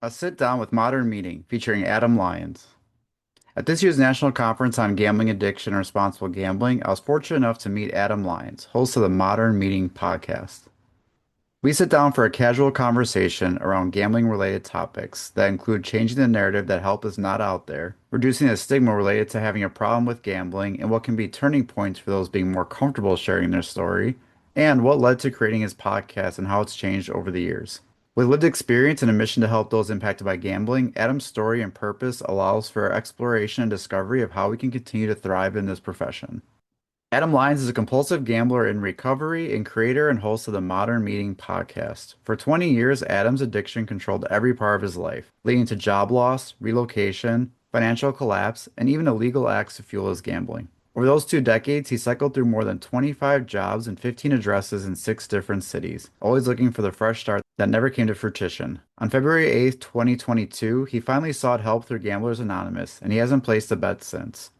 A sit down with Modern Meeting featuring Adam Lyons. At this year's National Conference on Gambling Addiction and Responsible Gambling, I was fortunate enough to meet Adam Lyons, host of the Modern Meeting podcast. We sit down for a casual conversation around gambling related topics that include changing the narrative that help is not out there, reducing the stigma related to having a problem with gambling, and what can be turning points for those being more comfortable sharing their story, and what led to creating his podcast and how it's changed over the years. With lived experience and a mission to help those impacted by gambling, Adam's story and purpose allows for exploration and discovery of how we can continue to thrive in this profession. Adam Lyons is a compulsive gambler in recovery and creator and host of the Modern Meeting podcast. For 20 years, Adam's addiction controlled every part of his life, leading to job loss, relocation, financial collapse, and even illegal acts to fuel his gambling. Over those 2 decades, he cycled through more than 25 jobs and 15 addresses in 6 different cities, always looking for the fresh start that never came to fruition. On February 8th, 2022, he finally sought help through Gamblers Anonymous, and he hasn't placed a bet since.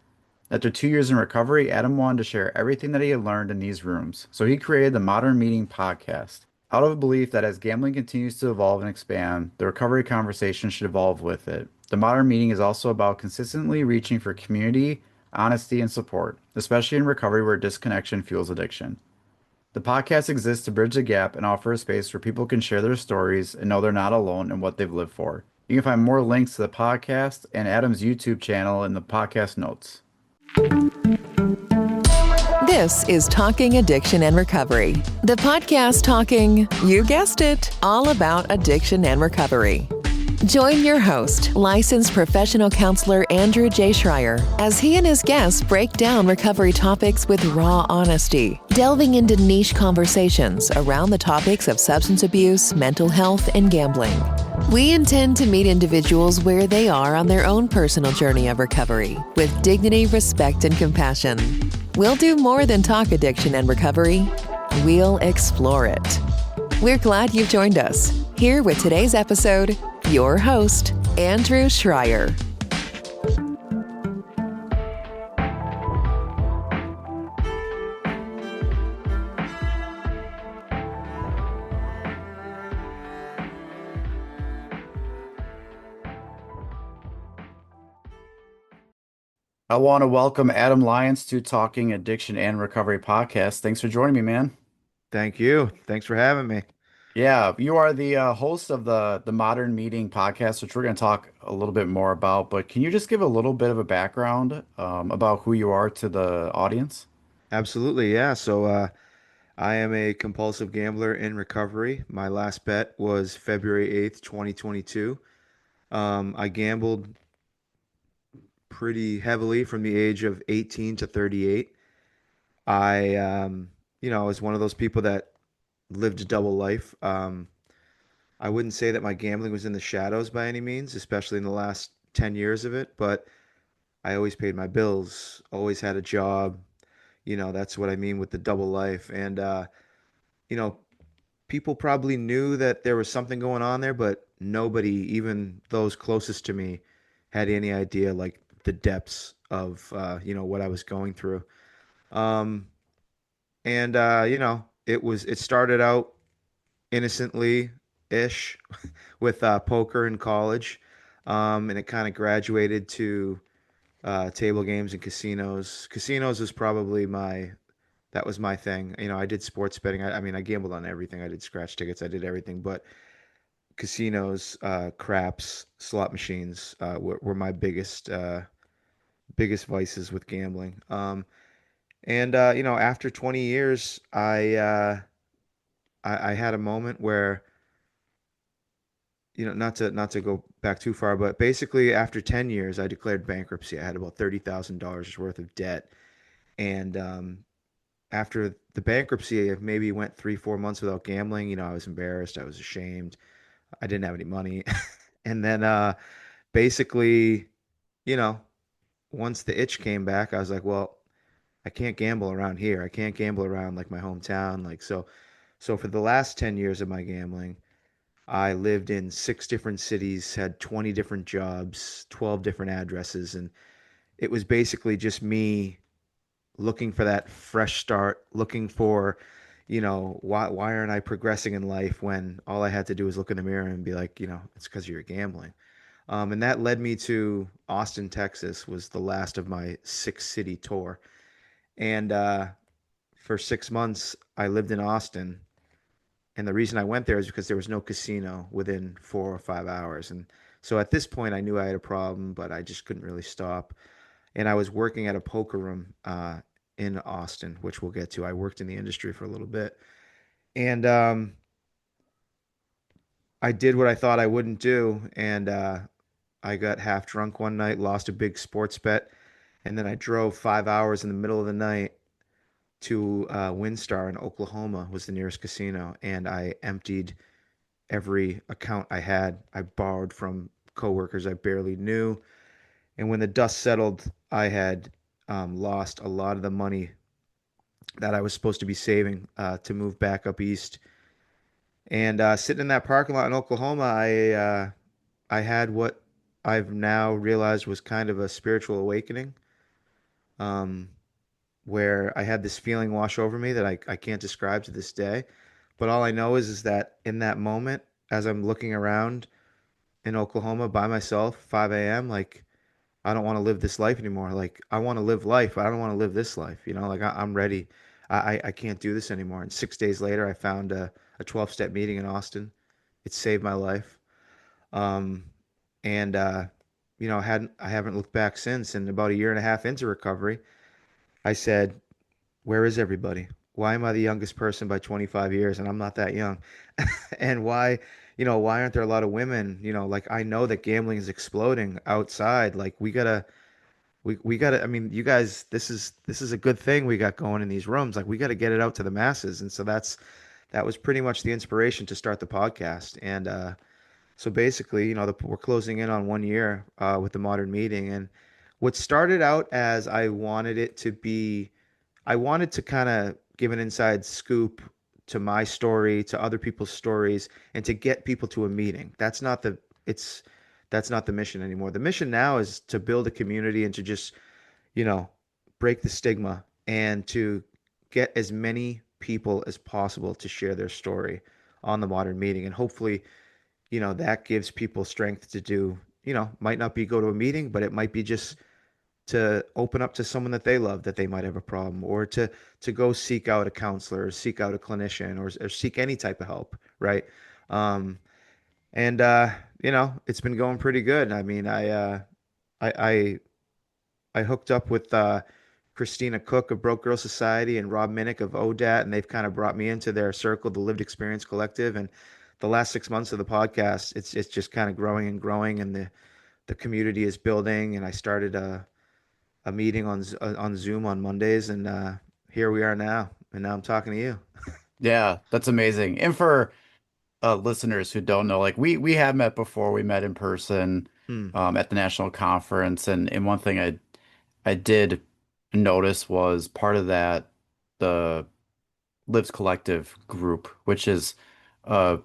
After 2 years in recovery, Adam wanted to share everything that he had learned in these rooms, so he created the Modern Meeting podcast. Out of a belief that as gambling continues to evolve and expand, the recovery conversation should evolve with it. The Modern Meeting is also about consistently reaching for community, honesty, and support, especially in recovery where disconnection fuels addiction. The podcast exists to bridge the gap and offer a space where people can share their stories and know they're not alone in what they've lived for. You can find more links to the podcast and Adam's YouTube channel in the podcast notes. This is Talking Addiction and Recovery, the podcast talking, you guessed it, all about addiction and recovery. Join your host, licensed professional counselor Andrew J. Schreier, as he and his guests break down recovery topics with raw honesty, delving into niche conversations around the topics of substance abuse, mental health, and gambling. We intend to meet individuals where they are on their own personal journey of recovery, with dignity, respect, and compassion. We'll do more than talk addiction and recovery. We'll explore it. We're glad you've joined us. Here with today's episode, your host, Andrew Schreier. I want to welcome Adam Lyons to Talking Addiction and Recovery podcast. Thanks for joining me, man. Thank you. Thanks for having me. Yeah, you are the host of the Modern Meeting podcast, which we're going to talk a little bit more about. But can you just give a little bit of a background about who you are to the audience? Absolutely. Yeah. So I am a compulsive gambler in recovery. My last bet was February 8th, 2022. I gambled pretty heavily from the age of 18 to 38. I was one of those people that lived a double life. I wouldn't say that my gambling was in the shadows by any means, especially in the last 10 years of it, but I always paid my bills, always had a job. That's what I mean with the double life. And, you know, people probably knew that there was something going on there, but nobody, even those closest to me, had any idea like the depths of, what I was going through. Um, it started out innocently ish with poker in college. And it kind of graduated to table games and casinos. Casinos was probably that was my thing. I did sports betting. I mean, I gambled on everything. I did scratch tickets. I did everything, but casinos, craps, slot machines were my biggest vices with gambling. After 20 years, I had a moment where, not to go back too far, but basically after 10 years, I declared bankruptcy. I had about $30,000 worth of debt. And after the bankruptcy, I maybe went 3, 4 months without gambling. I was embarrassed. I was ashamed. I didn't have any money. And then basically, you know, once the itch came back, I was like, well, I can't gamble around here. I can't gamble around like my hometown. So for the last 10 years of my gambling, I lived in 6 different cities, had 20 different jobs, 12 different addresses, and it was basically just me looking for that fresh start, looking for, why aren't I progressing in life when all I had to do was look in the mirror and be like, it's because you're gambling. And that led me to Austin, Texas, was the last of my 6 city tour. And for 6 months, I lived in Austin. And the reason I went there is because there was no casino within 4 or 5 hours. And so at this point, I knew I had a problem, but I just couldn't really stop. And I was working at a poker room in Austin, which we'll get to. I worked in the industry for a little bit. And I did what I thought I wouldn't do. And I got half drunk one night, lost a big sports bet. And then I drove 5 hours in the middle of the night to Windstar in Oklahoma, was the nearest casino. And I emptied every account I had. I borrowed from coworkers I barely knew. And when the dust settled, I had lost a lot of the money that I was supposed to be saving to move back up east. And sitting in that parking lot in Oklahoma, I had what I've now realized was kind of a spiritual awakening, um, where I had this feeling wash over me that I can't describe to this day. But all I know is that in that moment, as I'm looking around in Oklahoma by myself, 5 a.m., like I don't want to live this life anymore. Like I want to live life, but I don't want to live this life. Like I'm ready. I can't do this anymore. And 6 days later, I found a 12-step meeting in Austin. It saved my life. Um, and I haven't looked back since. And about a year and a half into recovery, I said, "Where is everybody? Why am I the youngest person by 25 years, and I'm not that young? And why aren't there a lot of women? Like I know that gambling is exploding outside. Like we gotta, I mean, you guys, this is a good thing we got going in these rooms. Like we gotta get it out to the masses." And so that was pretty much the inspiration to start the podcast. And so basically, we're closing in on 1 year with the Modern Meeting. And what started out as I wanted to kind of give an inside scoop to my story, to other people's stories, and to get people to a meeting. It's that's not the mission anymore. The mission now is to build a community and to just, you know, break the stigma and to get as many people as possible to share their story on the Modern Meeting. And hopefully, that gives people strength to do, might not be go to a meeting, but it might be just to open up to someone that they love that they might have a problem, or to go seek out a counselor, or seek out a clinician, or seek any type of help, right? Um, and it's been going pretty good. I mean, I I I hooked up with Christina Cook of Broke Girl Society and Rob Minnick of ODAT, and they've kind of brought me into their circle, the Lived Experience Collective. And the last 6 months of the podcast, it's just kind of growing and growing, and the community is building. And I started a meeting on Zoom on Mondays, and here we are now. And now I'm talking to you. Yeah, that's amazing. And for listeners who don't know, like we have met before. We met in person Hmm. at the national conference, and one thing I did notice was part of that the Lives Collective group, which is uh,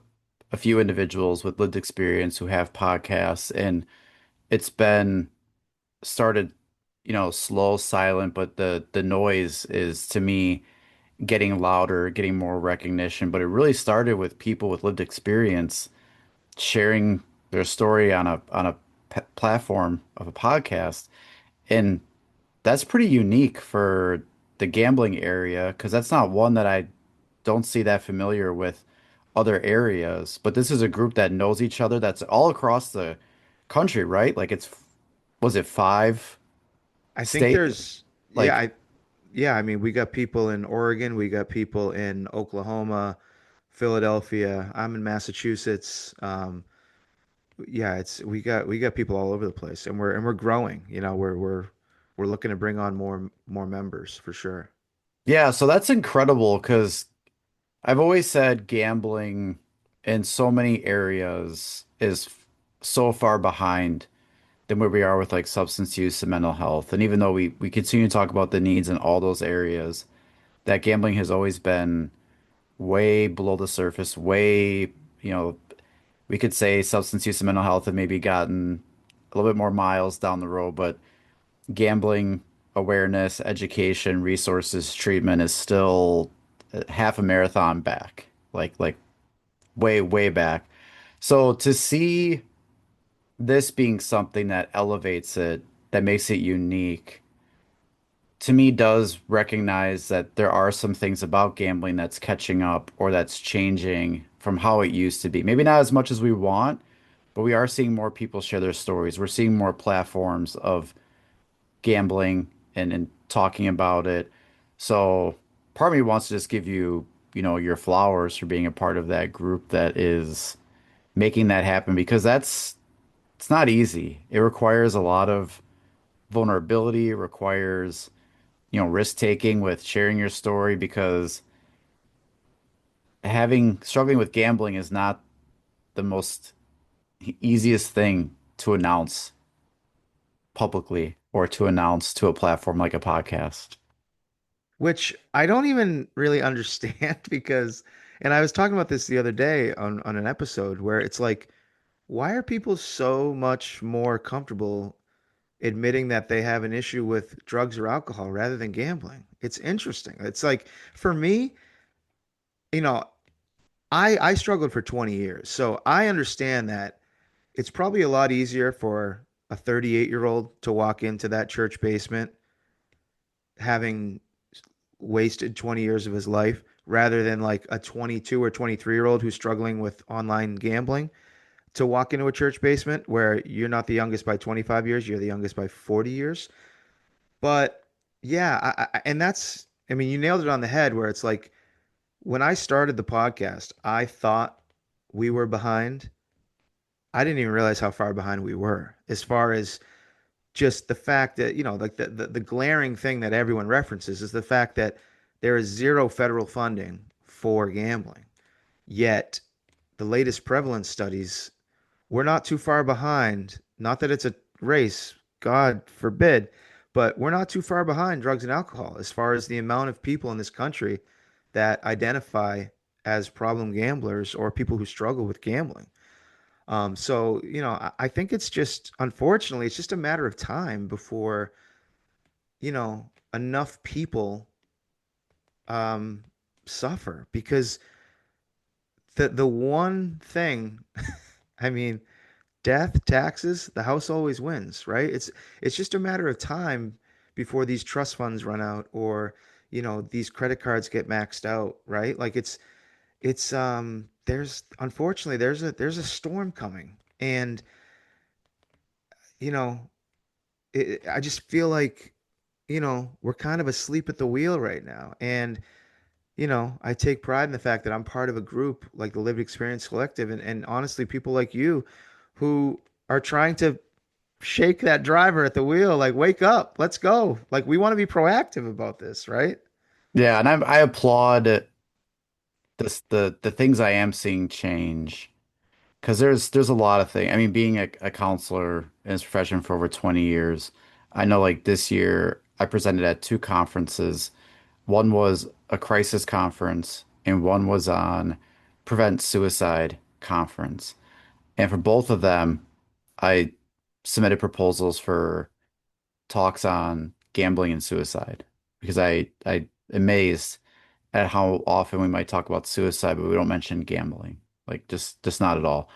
a few individuals with lived experience who have podcasts, and it's been started, slow, silent, but the noise is to me getting louder, getting more recognition. But it really started with people with lived experience sharing their story on a platform of a podcast, and that's pretty unique for the gambling area because that's not one that I don't see that familiar with other areas. But this is a group that knows each other that's all across the country, right? Like was it five I think state? there's, yeah, Like, I mean, we got people in Oregon, we got people in Oklahoma, Philadelphia. I'm in Massachusetts. Yeah, it's we got people all over the place, and we're growing. We're looking to bring on more members for sure. yeah, so that's incredible because I've always said gambling in so many areas is so far behind than where we are with like substance use and mental health. And even though we continue to talk about the needs in all those areas, that gambling has always been way below the surface, way, we could say substance use and mental health have maybe gotten a little bit more miles down the road, but gambling awareness, education, resources, treatment is still half a marathon back, like way, way back. So to see this being something that elevates it, that makes it unique, to me does recognize that there are some things about gambling that's catching up or that's changing from how it used to be. Maybe not as much as we want, but we are seeing more people share their stories. We're seeing more platforms of gambling and talking about it. So part of me wants to just give you, your flowers for being a part of that group that is making that happen because it's not easy. It requires a lot of vulnerability, it requires, risk taking with sharing your story because having struggling with gambling is not the most easiest thing to announce publicly or to announce to a platform like a podcast. Which I don't even really understand because, and I was talking about this the other day on an episode where it's like, why are people so much more comfortable admitting that they have an issue with drugs or alcohol rather than gambling? It's interesting. It's like, for me, you know, I struggled for 20 years. So I understand that it's probably a lot easier for a 38-year-old to walk into that church basement having wasted 20 years of his life rather than like a 22 or 23-year-old who's struggling with online gambling to walk into a church basement where you're not the youngest by 25 years, you're the youngest by 40 years. But yeah, and that's, I mean, you nailed it on the head where it's like when I started the podcast, I thought we were behind. I didn't even realize how far behind we were as far as just the fact that, like the glaring thing that everyone references is the fact that there is zero federal funding for gambling. Yet the latest prevalence studies, we're not too far behind. Not that it's a race, God forbid, but we're not too far behind drugs and alcohol as far as the amount of people in this country that identify as problem gamblers or people who struggle with gambling. So, I think it's just, unfortunately, it's just a matter of time before, enough people um, suffer because the one thing, I mean, death, taxes, the house always wins, right? It's just a matter of time before these trust funds run out or, these credit cards get maxed out, right? Like there's unfortunately there's a storm coming and you know I just feel like we're kind of asleep at the wheel right now. And I take pride in the fact that I'm part of a group like the Lived Experience Collective, and honestly, people like you who are trying to shake that driver at the wheel, like, wake up, let's go. Like, we want to be proactive about this, right? Yeah, and I applaud the things I am seeing change because there's a lot of things. I mean, being a counselor in this profession for over 20 years, I know like this year I presented at two conferences. One was a crisis conference and one was on prevent suicide conference. And for both of them, I submitted proposals for talks on gambling and suicide because I amazed at how often we might talk about suicide, but we don't mention gambling. Like just not at all.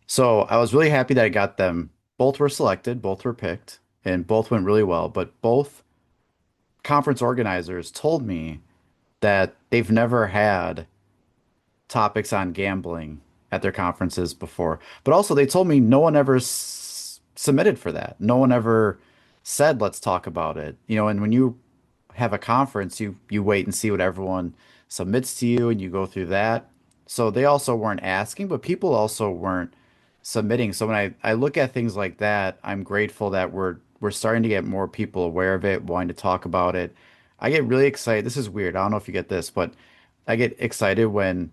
So I was really happy that I got them. Both were selected, both were picked, and both went really well. But both conference organizers told me that they've never had topics on gambling at their conferences before. But also, they told me no one ever submitted for that. No one ever said, let's talk about it. And when you have a conference, you wait and see what everyone submits to you and you go through that. So they also weren't asking, but people also weren't submitting. So when I look at things like that, I'm grateful that we're starting to get more people aware of it, wanting to talk about it. I get really excited. This is weird. I don't know if you get this, but I get excited when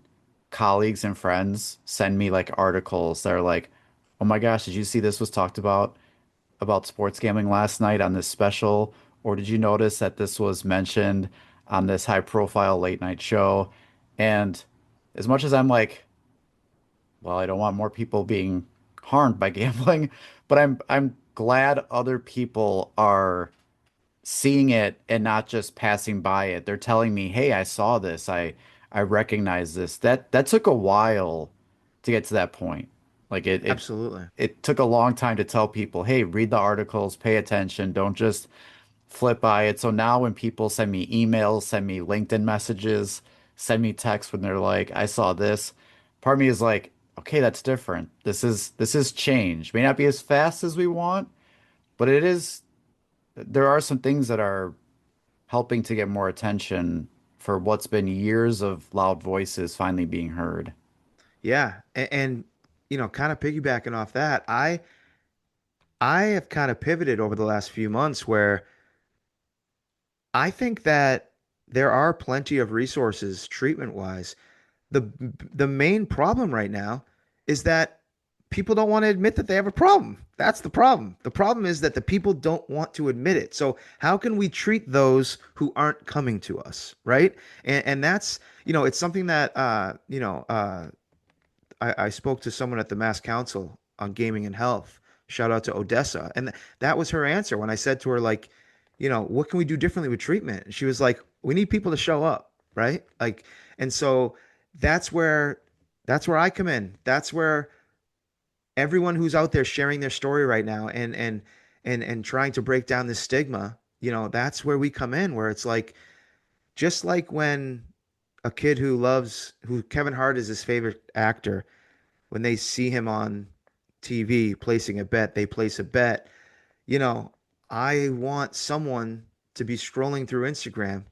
colleagues and friends send me like articles that are like, "Oh my gosh, did you see this was talked about sports gambling last night on this special? Or did you notice that this was mentioned on this high profile late night show?" And as much as I'm like, well, I don't want more people being harmed by gambling, but I'm glad other people are seeing it and not just passing by it. They're telling me, "Hey, I saw this. I I recognize this. That took a while to get to that point. Like Absolutely. it took a long time to tell people, hey, read the articles, pay attention, don't just flip by it. So now when people send me emails, send me LinkedIn messages, send me texts when they're like, I saw this, part of me is like, okay, that's different. This is change. May not be as fast as we want, but it is there are some things that are helping to get more attention for what's been years of loud voices finally being heard. Yeah. And kind of piggybacking off that, I have kind of pivoted over the last few months where I think that there are plenty of resources treatment wise. The the main problem right now is that people don't want to admit that they have a problem. That's the problem. The problem is that the people don't want to admit it. So how can we treat those who aren't coming to us, right? And that's, it's something that I spoke to someone at the Mass Council on Gaming and Health. Shout out to Odessa. And that was her answer when I said to her, like, what can we do differently with treatment? And she was like, we need people to show up, right? Like, and so that's where that's where I come in. That's where everyone who's out there sharing their story right now and trying to break down this stigma, that's where we come in, where it's like just like when a kid who Kevin Hart is his favorite actor, when they see him on TV placing a bet, they place a bet. You know, I want someone to be scrolling through Instagram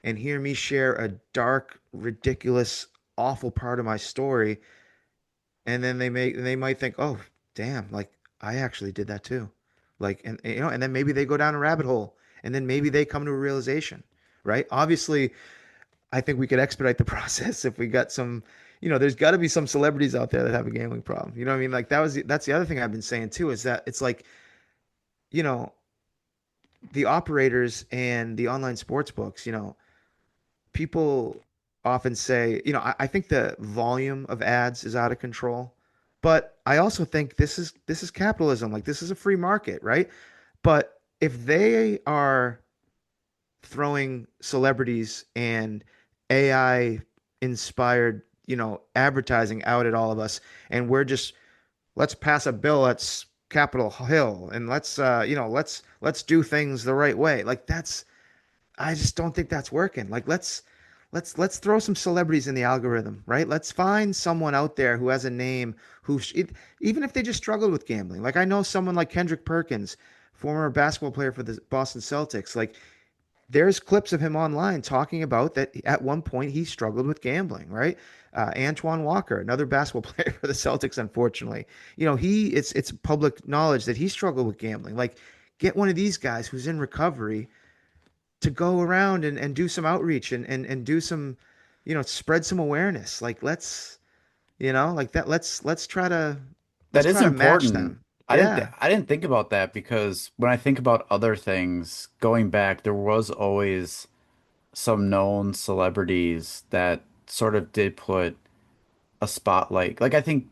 and hear me share a dark, ridiculous, awful part of my story, and then they might think, "Oh, damn, like I actually did that too." Like and then maybe they go down a rabbit hole and then maybe they come to a realization, right? Obviously, I think we could expedite the process if we got some, there's got to be some celebrities out there that have a gambling problem. You know what I mean? Like that's the other thing I've been saying too is that it's like, you know, the operators and the online sports books, people often say, I think the volume of ads is out of control, but I also think this is capitalism. Like this is a free market, right? But if they are throwing celebrities and AI inspired, advertising out at all of us. And we're just, let's pass a bill at Capitol Hill and let's do things the right way. Like I just don't think that's working. Like let's throw some celebrities in the algorithm, right? Let's find someone out there who has a name even if they just struggled with gambling. Like I know someone like Kendrick Perkins, former basketball player for the Boston Celtics. Like there's clips of him online talking about that at one point he struggled with gambling, right? Antoine Walker, another basketball player for the Celtics, unfortunately, it's public knowledge that he struggled with gambling. Like, get one of these guys who's in recovery to go around and do some outreach and do some, spread some awareness. Like, like that. Let's try to That is match important. them. Yeah, I didn't think about that because when I think about other things going back, there was always some known celebrities that sort of did put a spotlight. Like I think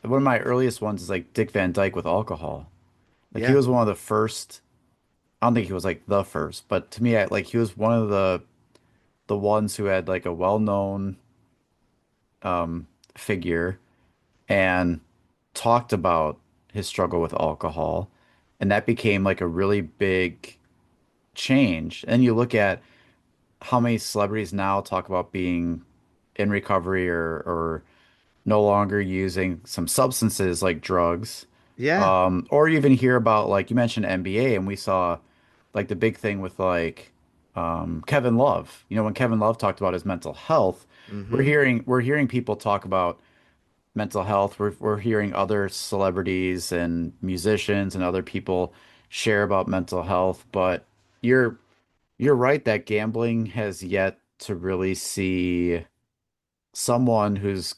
one of my earliest ones is like Dick Van Dyke with alcohol. Like he yeah, was one of the first. I don't think he was like the first, but to me, like he was one of the ones who had like a well-known figure and talked about his struggle with alcohol, and that became like a really big change. And you look at how many celebrities now talk about being in recovery or no longer using some substances like drugs. yeah, Or even hear about like you mentioned NBA and we saw like the big thing with like Kevin Love. You know, when Kevin Love talked about his mental health, mm-hmm, we're hearing people talk about mental health. We're hearing other celebrities and musicians and other people share about mental health, but you're you're right that gambling has yet to really see someone who's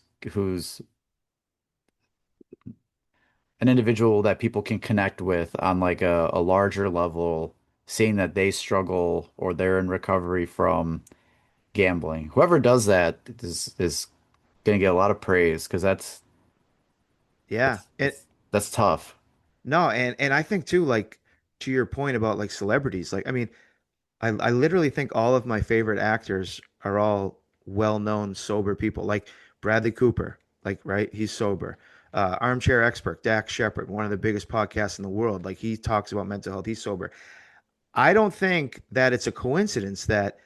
an individual that people can connect with on like a larger level, seeing that they struggle or they're in recovery from gambling. Whoever does that is gonna get a lot of praise because yeah. that's tough. No, and I think too, like to your point about like celebrities, like I mean, I literally think all of my favorite actors are all well-known sober people like Bradley Cooper, like, right? He's sober. Armchair expert Dax Shepard, one of the biggest podcasts in the world, like he talks about mental health. He's sober. I don't think that it's a coincidence that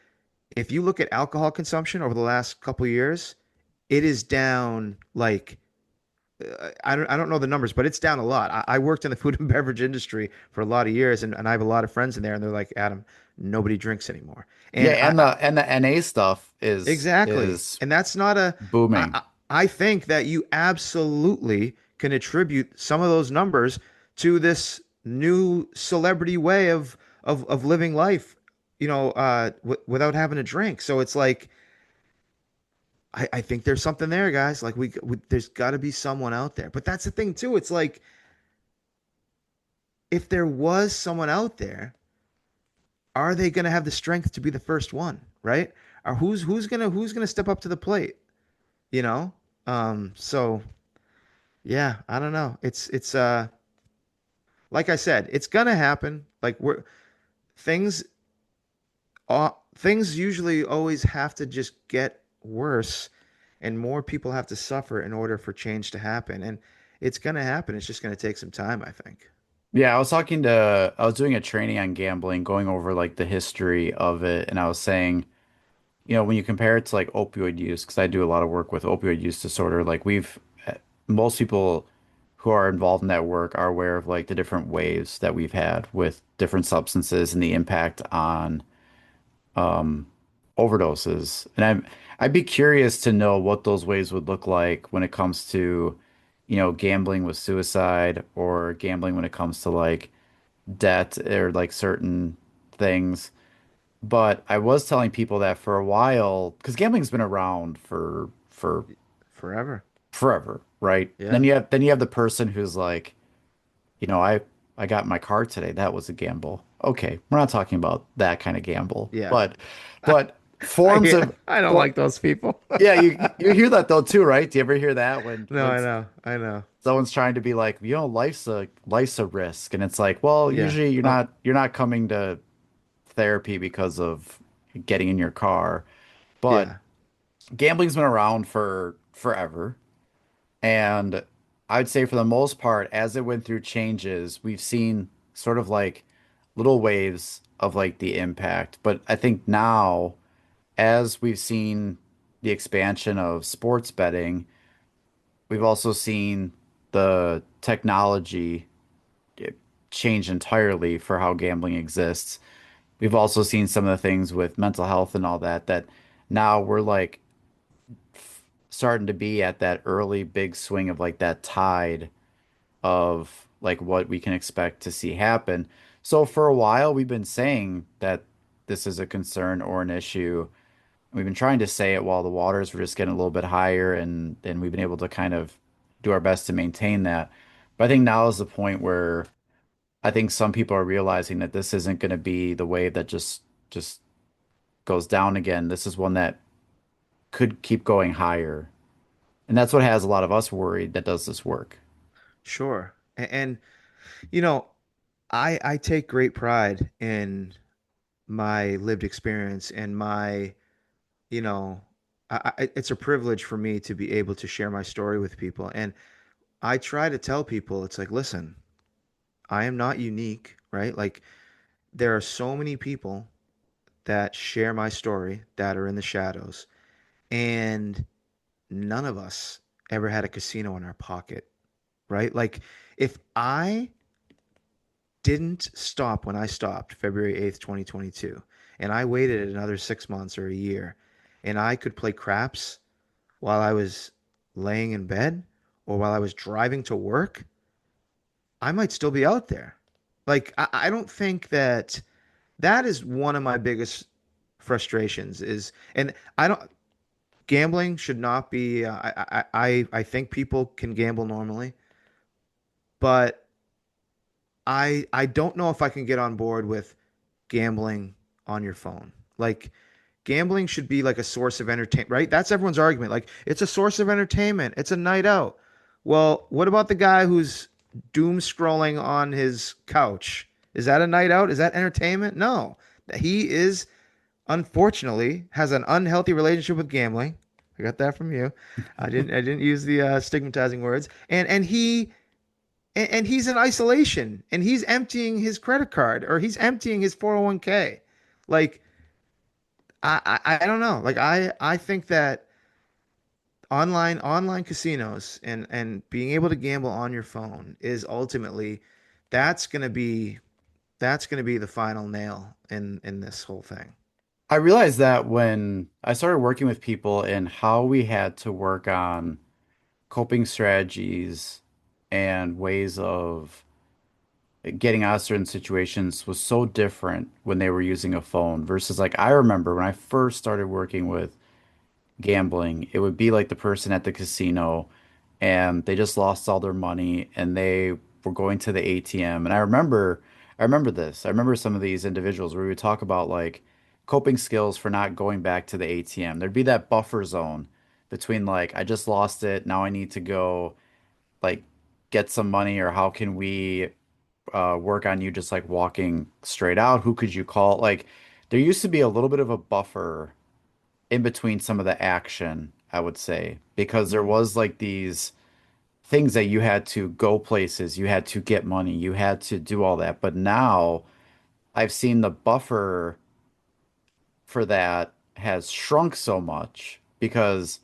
if you look at alcohol consumption over the last couple of years, it is down like I don't know the numbers, but it's down a lot. I worked in the food and beverage industry for a lot of years, and I have a lot of friends in there, and they're like, Adam, nobody drinks anymore. Yeah, And and the NA stuff exactly, is and that's not a. I, booming. I I think that you absolutely can attribute some of those numbers to this new celebrity way of living life, without having a drink. So it's like I think there's something there, guys. Like there's got to be someone out there. But that's the thing too. It's like if there was someone out there, are they going to have the strength to be the first one, right? Or who's gonna step up to the plate? You know. So yeah, I don't know. It's like I said, it's gonna happen. Like things things usually always have to just get worse and more people have to suffer in order for change to happen. And it's going to happen. It's just going to take some time, I think. Yeah, I was doing a training on gambling, going over like the history of it, and I was saying, when you compare it to like opioid use, because I do a lot of work with opioid use disorder, like most people who are involved in that work are aware of like the different waves that we've had with different substances and the impact on um, overdoses. And I'd be curious to know what those waves would look like when it comes to, gambling with suicide or gambling when it comes to like debt or like certain things. But I was telling people that for a while, because gambling's been around for Forever. forever, right? Yeah. Then you have the person who's like, you know, I I got in my car today. That was a gamble. Okay, we're not talking about that kind of gamble, Yeah. but forms I of I don't for, like those people. yeah, you hear that though too, right? Do you ever hear that No, I know. I know. someone's trying to be like, life's a risk, and it's like, well, Yeah. usually Oh, you're not coming to therapy because of getting in your car, but yeah. gambling's been around for forever. And I'd say for the most part, as it went through changes, we've seen sort of like little waves of like the impact. But I think now, as we've seen the expansion of sports betting, we've also seen the technology change entirely for how gambling exists. We've also seen some of the things with mental health and all that, that now we're like starting to be at that early big swing of like that tide of like what we can expect to see happen. So for a while, we've been saying that this is a concern or an issue. We've been trying to say it while the waters were just getting a little bit higher, and we've been able to kind of do our best to maintain that. But I think now is the point where I think some people are realizing that this isn't going to be the wave that just goes down again. This is one that could keep going higher. And that's what has a lot of us worried that does this work. Sure. And you know, I take great pride in my lived experience and my, you know, it's a privilege for me to be able to share my story with people. And I try to tell people, it's like, listen, I am not unique, right? Like, there are so many people that share my story that are in the shadows, and none of us ever had a casino in our pocket, right? Like, if I didn't stop when I stopped February 8th, 2022, and I waited another 6 months or a year, and I could play craps while I was laying in bed or while I was driving to work, I might still be out there. Like, I don't think that that is one of my biggest frustrations is, and I don't, gambling should not be, I think people can gamble normally, but I don't know if I can get on board with gambling on your phone. Like, gambling should be like a source of entertainment, right? That's everyone's argument. Like, it's a source of entertainment. It's a night out. Well, what about the guy who's doom scrolling on his couch? Is that a night out? Is that entertainment? No. He is unfortunately has an unhealthy relationship with gambling. I got that from you. I didn't use the stigmatizing words. And he's in isolation and he's emptying his credit card or he's emptying his 401k. Like I don't know. Like I think that online casinos and being able to gamble on your phone is ultimately that's gonna be that's gonna be the final nail in this whole thing. I realized that when I started working with people and how we had to work on coping strategies and ways of getting out of certain situations was so different when they were using a phone versus like I remember when I first started working with gambling, it would be like the person at the casino and they just lost all their money and they were going to the ATM. And I remember this. I remember some of these individuals where we would talk about like coping skills for not going back to the ATM. There'd be that buffer zone between like I just lost it, now I need to go like get some money or how can we work on you just like walking straight out? Who could you call? Like there used to be a little bit of a buffer in between some of the action, I would say, because there Mm, was like these things that you had to go places, you had to get money, you had to do all that. But now I've seen the buffer for that has shrunk so much because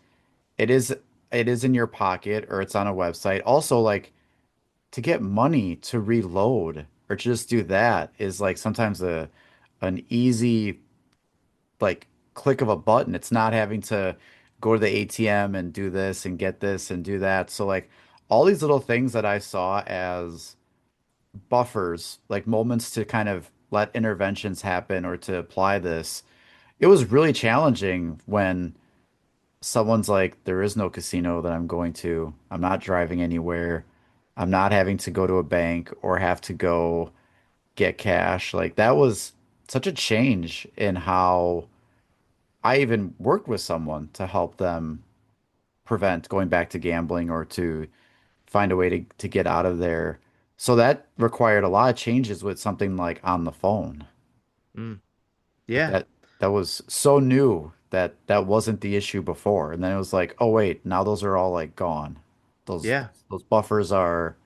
it is it is in your pocket or it's on a website. Also, like to get money to reload or to just do that is like sometimes a an easy like click of a button. It's not having to go to the ATM and do this and get this and do that. So like all these little things that I saw as buffers, like moments to kind of let interventions happen or to apply this, it was really challenging when someone's like, there is no casino that I'm going to. I'm not driving anywhere. I'm not having to go to a bank or have to go get cash. Like that was such a change in how I even worked with someone to help them prevent going back to gambling or to find a way to get out of there. So that required a lot of changes with something like on the phone. mm. Like Yeah, that was so new that that wasn't the issue before. And then it was like, oh wait, now those are all like gone. Those yeah, those buffers are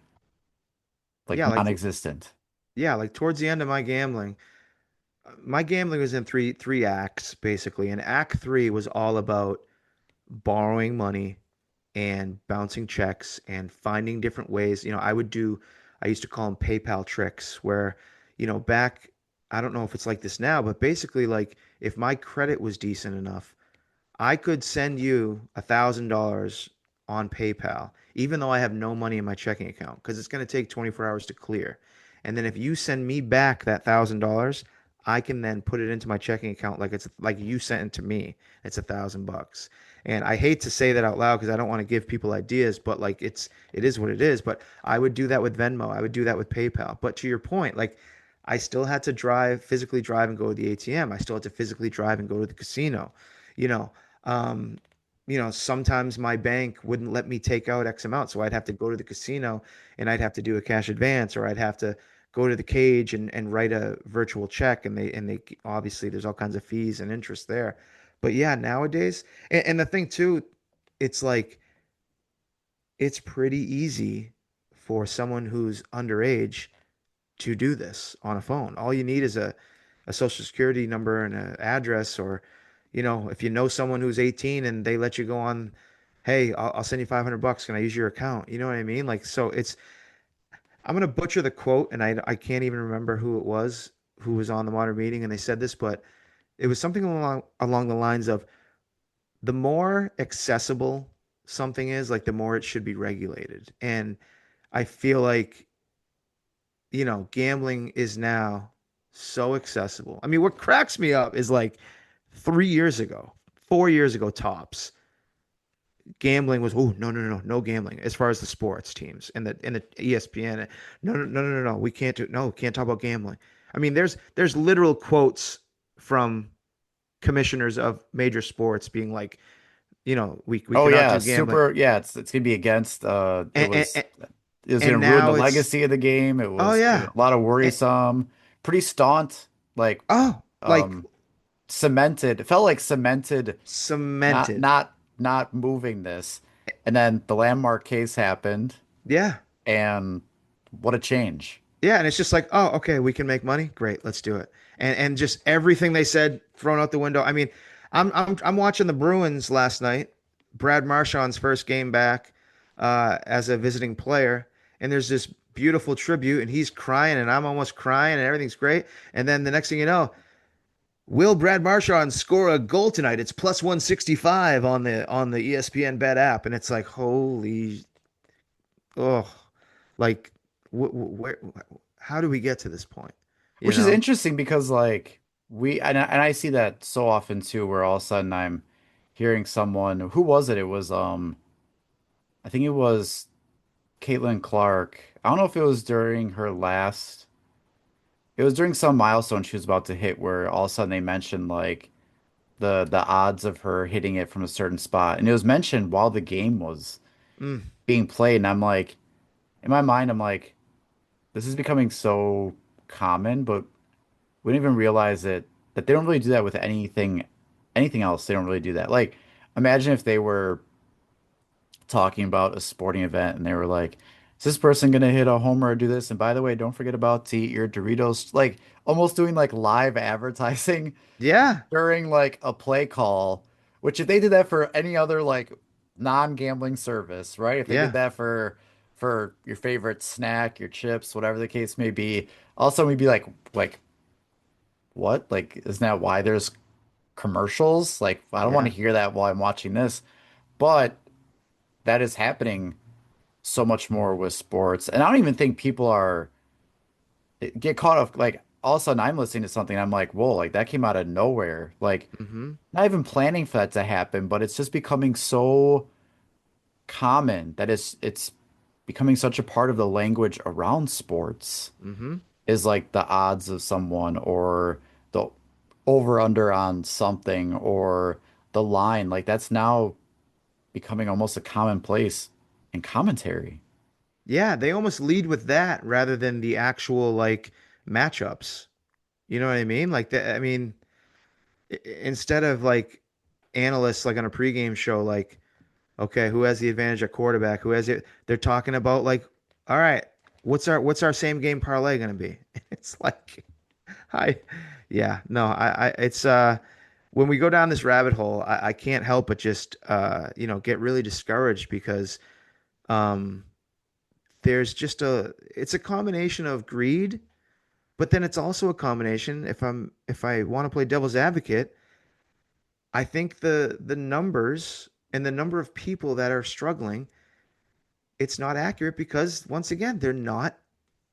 like yeah. non-existent. Like towards the end of my gambling was in three acts basically, and Act Three was all about borrowing money and bouncing checks and finding different ways. I used to call them PayPal tricks, where back, I don't know if it's like this now, but basically, like if my credit was decent enough, I could send you $1,000 on PayPal, even though I have no money in my checking account, because it's going to take 24 hours to clear. And then if you send me back that $1,000, I can then put it into my checking account like it's like you sent it to me. It's $1,000. And I hate to say that out loud because I don't want to give people ideas, but like it is what it is. But I would do that with Venmo. I would do that with PayPal. But to your point, like I still had to physically drive and go to the ATM. I still had to physically drive and go to the casino. You know, um, sometimes my bank wouldn't let me take out X amount, so I'd have to go to the casino and I'd have to do a cash advance, or I'd have to go to the cage and write a virtual check, and they obviously there's all kinds of fees and interest there. But yeah, nowadays, and the thing too, it's like it's pretty easy for someone who's underage to do this on a phone. All you need is a social security number and an address, or, if you know someone who's 18 and they let you go on, hey, I'll send you 500 bucks. Can I use your account? You know what I mean? Like, so I'm going to butcher the quote and I can't even remember who it was who was on the modern meeting and they said this, but it was something along the lines of the more accessible something is, like the more it should be regulated. And I feel like gambling is now so accessible. I mean, what cracks me up is like 3 years ago, 4 years ago tops, gambling was, oh, no, no, no, no, no gambling as far as the sports teams and the ESPN. No, no, no, no, no, no. We can't do no, can't talk about gambling. I mean, there's literal quotes from commissioners of major sports being like, we Oh cannot yeah, do gambling. super. Yeah, it's gonna be against. And and, It was gonna and ruin the now it's legacy of the game. It oh was yeah. a lot of And, worrisome, pretty staunt. Like, oh, like um, cemented. It felt like cemented, not Cemented. not not moving this. And then the landmark case happened, Yeah. and what a change. Yeah, and it's just like, oh, okay, we can make money. Great, let's do it. And just everything they said thrown out the window. I mean, I'm watching the Bruins last night. Brad Marchand's first game back as a visiting player, and there's this beautiful tribute, and he's crying, and I'm almost crying, and everything's great. And then the next thing you know, will Brad Marchand score a goal tonight? It's plus 165 on the ESPN Bet app, and it's like, holy, oh, like, where, how do we get to this point? You Which is know? interesting because like and I see that so often too, where all of a sudden I'm hearing someone, who was it? It was I think it was Caitlin Clark. I don't know if it was during her last, it was during some milestone she was about to hit, where all of a sudden they mentioned like the odds of her hitting it from a certain spot. And it was mentioned while the game was Mm, being played. And I'm like, in my mind, I'm like, this is becoming so common, but we didn't even realize it, that they don't really do that with anything else. They don't really do that. Like, imagine if they were talking about a sporting event and they were like, is this person gonna hit a homer or do this? And by the way, don't forget about to eat your Doritos. Like almost doing like live advertising yeah, during like a play call, which if they did that for any other like non-gambling service, right? If they did yeah, that for your favorite snack, your chips, whatever the case may be, also we'd be like what? Like, isn't that why there's commercials? Like, I don't want yeah. to hear that while I'm watching this. But that is happening so much more with sports. And I don't even think people are get caught off like all of a sudden I'm listening to something and I'm like, whoa, like that came out of nowhere. Like Hmm. not even planning for that to happen, but it's just becoming so common that it's becoming such a part of the language around sports, Hmm. is like the odds of someone or the over under on something or the line. Like that's now becoming almost a commonplace in commentary. Yeah, they almost lead with that rather than the actual like matchups. You know what I mean? Like that. I mean, instead of like analysts like on a pregame show, like, okay, who has the advantage at quarterback? Who has it? They're talking about like, all right, what's our same game parlay going to be? It's like, I, yeah, no, it's when we go down this rabbit hole, I can't help but just get really discouraged because um there's just it's a combination of greed, but then it's also a combination, if I want to play devil's advocate, I think the numbers and the number of people that are struggling, it's not accurate because once again, they're not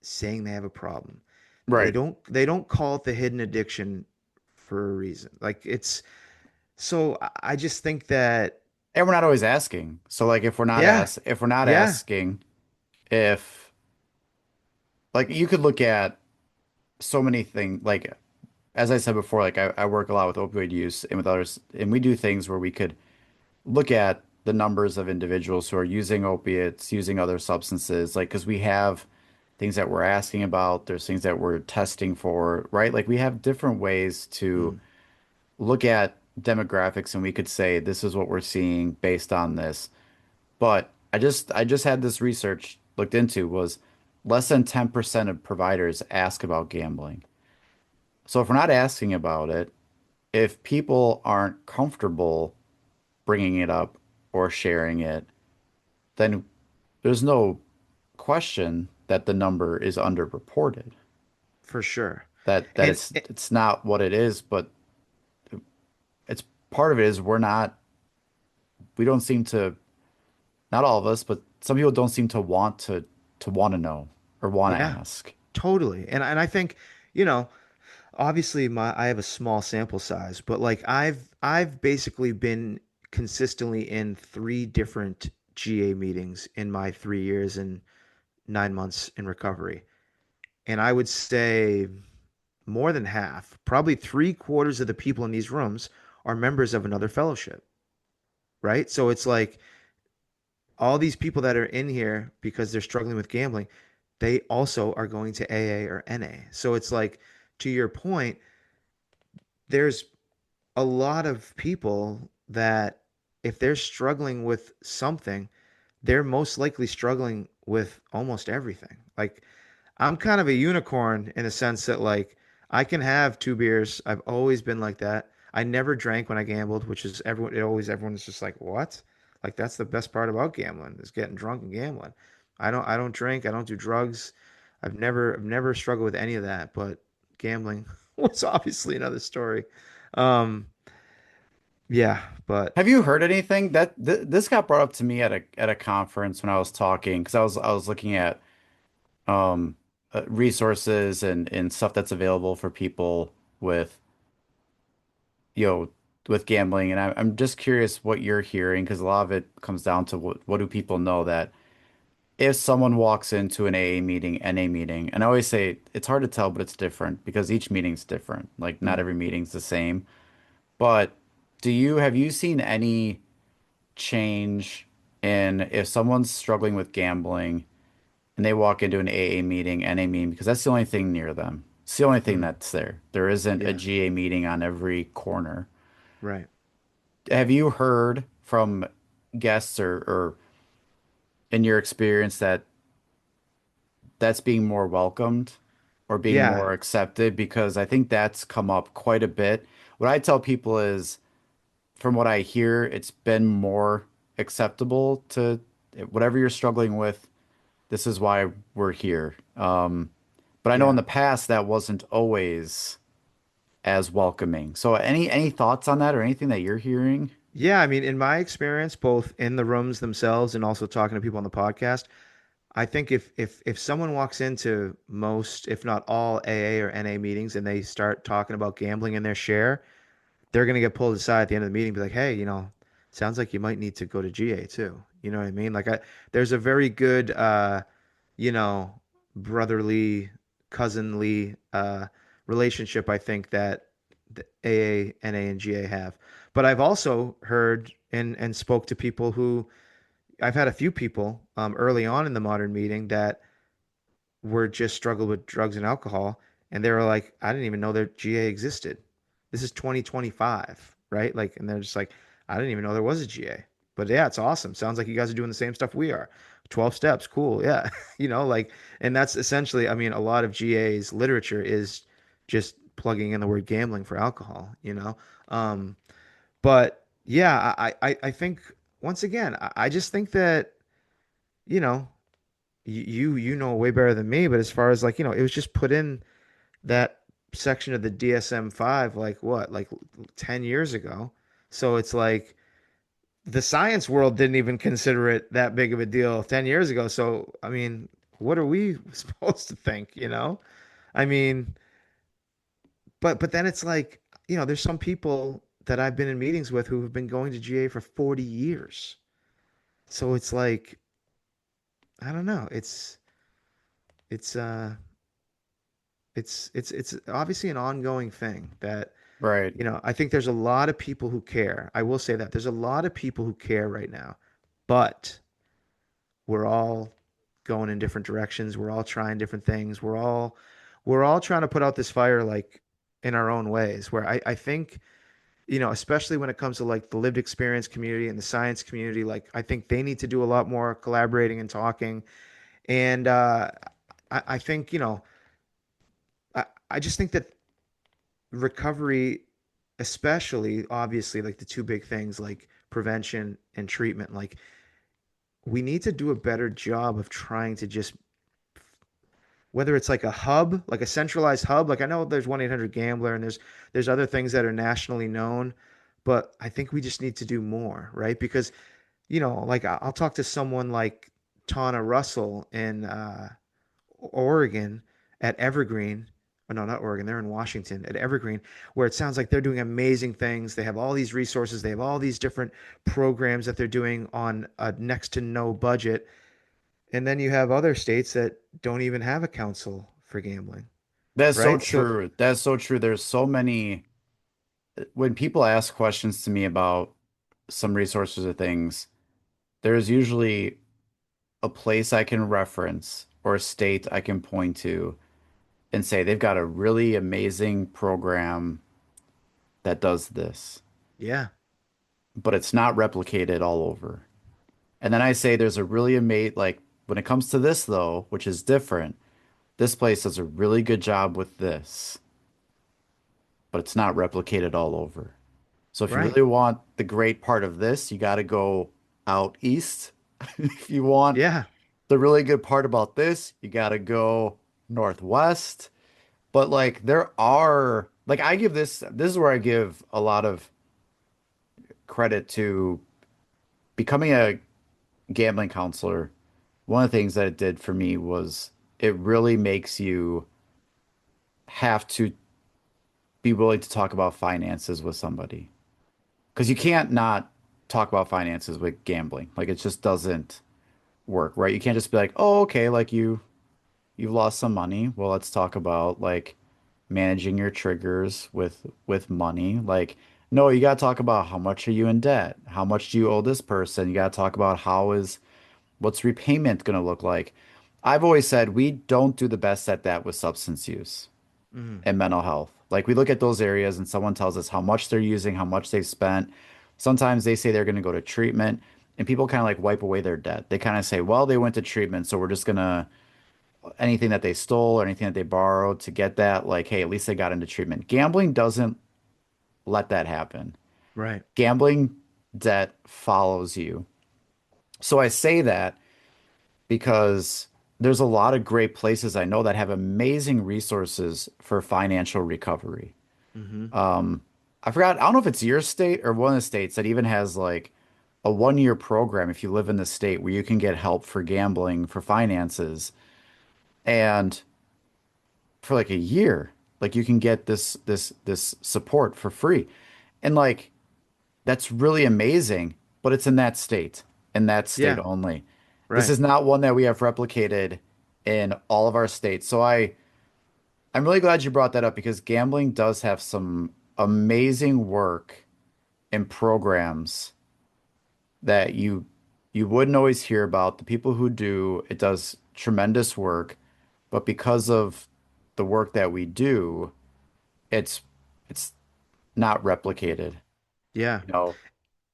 saying they have a problem. Right. They don't call it the hidden addiction for a reason. Like it's so I just think that And we're not always asking. So like yeah, if we're not yeah, asking if like you could look at so many things like as I said before, like I work a lot with opioid use and with others, and we do things where we could look at the numbers of individuals who are using opiates, using other substances, like because we have things that we're asking about, there's things that we're testing for, right? Like we have different ways to mm, look at demographics and we could say this is what we're seeing based on this. But I just had this research looked into was less than 10% of providers ask about gambling. So if we're not asking about it, if people aren't comfortable bringing it up or sharing it, then there's no question that the number is underreported. for sure. That And it's not what it is, but it's part of it is we don't seem to, not all of us, but some people don't seem to want to know or want to yeah, ask. totally. And I think, you know, obviously my I have a small sample size, but like I've basically been consistently in three different GA meetings in my 3 years and 9 months in recovery. And I would say more than half, probably three quarters of the people in these rooms are members of another fellowship, right? So it's like all these people that are in here because they're struggling with gambling, they also are going to AA or NA. So it's like, to your point, there's a lot of people that if they're struggling with something, they're most likely struggling with almost everything. Like I'm kind of a unicorn in a sense that like I can have two beers. I've always been like that. I never drank when I gambled, which is everyone's just like, "What?" Like that's the best part about gambling is getting drunk and gambling. I don't drink, I don't do drugs. I've never struggled with any of that, but gambling was obviously another story. Um yeah, but Have you heard anything that this got brought up to me at a conference when I was talking because I was looking at um resources and stuff that's available for people with you know with gambling and I'm just curious what you're hearing because a lot of it comes down to what do people know that if someone walks into an AA meeting, NA meeting, and I always say it's hard to tell, but it's different because each meeting's different. Like not mm, every meeting's the same. But have you seen any change in if someone's struggling with gambling and they walk into an AA meeting, NA meeting, because that's the only thing near them. It's the only thing mm, that's there. There isn't a yeah, GA meeting on every corner. right. Have you heard from guests or in your experience that that's being more welcomed or being Yeah. more accepted? Because I think that's come up quite a bit. What I tell people is, from what I hear, it's been more acceptable to whatever you're struggling with. This is why we're here. But I know in Yeah. the past that wasn't always as welcoming. So any thoughts on that or anything that you're hearing? Yeah, I mean, in my experience, both in the rooms themselves and also talking to people on the podcast, I think if someone walks into most, if not all, AA or NA meetings and they start talking about gambling in their share, they're gonna get pulled aside at the end of the meeting, and be like, hey, sounds like you might need to go to GA too. You know what I mean? There's a very good, you know, brotherly, cousinly relationship, I think that the AA, NA, and GA have. But I've also heard and spoke to people who I've had a few people early on in the modern meeting that were just struggled with drugs and alcohol, and they were like, I didn't even know that GA existed. This is 2025, right? Like, and they're just like, I didn't even know there was a GA. But yeah, it's awesome. Sounds like you guys are doing the same stuff we are. 12 steps, cool. Yeah. Like, and that's essentially, I mean, a lot of GA's literature is just plugging in the word gambling for alcohol, you know? But yeah, I think once again, I just think that, you know, you know way better than me, but as far as like, it was just put in that section of the DSM-5 like what, like 10 years ago. So it's like the science world didn't even consider it that big of a deal 10 years ago. So, I mean, what are we supposed to think, you know? I mean, but then it's like, there's some people that I've been in meetings with who have been going to GA for 40 years. So it's like, I don't know. It's it's obviously an ongoing thing that, Right. I think there's a lot of people who care. I will say that there's a lot of people who care right now, but we're all going in different directions. We're all trying different things. We're all trying to put out this fire like in our own ways where I think, especially when it comes to like the lived experience community and the science community, like I think they need to do a lot more collaborating and talking. And I think, I just think that recovery, especially obviously like the two big things like prevention and treatment, like we need to do a better job of trying to just, whether it's like a hub, like a centralized hub, like I know there's 1-800 Gambler and there's other things that are nationally known, but I think we just need to do more, right? Because, like I'll talk to someone like Tana Russell in Oregon at Evergreen. Oh, no, not Oregon. They're in Washington at Evergreen, where it sounds like they're doing amazing things. They have all these resources. They have all these different programs that they're doing on a next to no budget. And then you have other states that don't even have a council for gambling, That's so right? So, true. That's so true. There's so many when people ask questions to me about some resources or things, there's usually a place I can reference or a state I can point to and say they've got a really amazing program that does this, Yeah. but it's not replicated all over. And then I say there's a really amazing, like when it comes to this though, which is different, this place does a really good job with this, but it's not replicated all over. So if you Right. really want the great part of this, you got to go out east. If you want Yeah. the really good part about this, you got to go northwest. But like there are like I give this is where I give a lot of credit to becoming a gambling counselor. One of the things that it did for me was it really makes you have to be willing to talk about finances with somebody. Because you can't not talk about finances with gambling. Like it just doesn't work, right? You can't just be like, "Oh, okay, like you've lost some money. Well, let's talk about like managing your triggers with money." Like, no, you got to talk about how much are you in debt? How much do you owe this person? You got to talk about what's repayment going to look like? I've always said we don't do the best at that with substance use Mhm. and mental health. Like we look at those areas and someone tells us how much they're using, how much they've spent. Sometimes they say they're going to go to treatment and people kind of like wipe away their debt. They kind of say, well, they went to treatment, so we're just gonna anything that they stole or anything that they borrowed to get that, like, hey, at least they got into treatment. Gambling doesn't let that happen. Right. Gambling debt follows you. So I say that because there's a lot of great places I know that have amazing resources for financial recovery. Hmm. I forgot, I don't know if it's your state or one of the states that even has like a 1 year program if you live in the state where you can get help for gambling for finances. And for like a year, like you can get this support for free. And like that's really amazing, but it's in that state Yeah. only. This Right. is not one that we have replicated in all of our states. So I'm really glad you brought that up because gambling does have some amazing work and programs that you wouldn't always hear about. The people who do, it does tremendous work, but because of the work that we do, it's it's not replicated, Yeah. you know.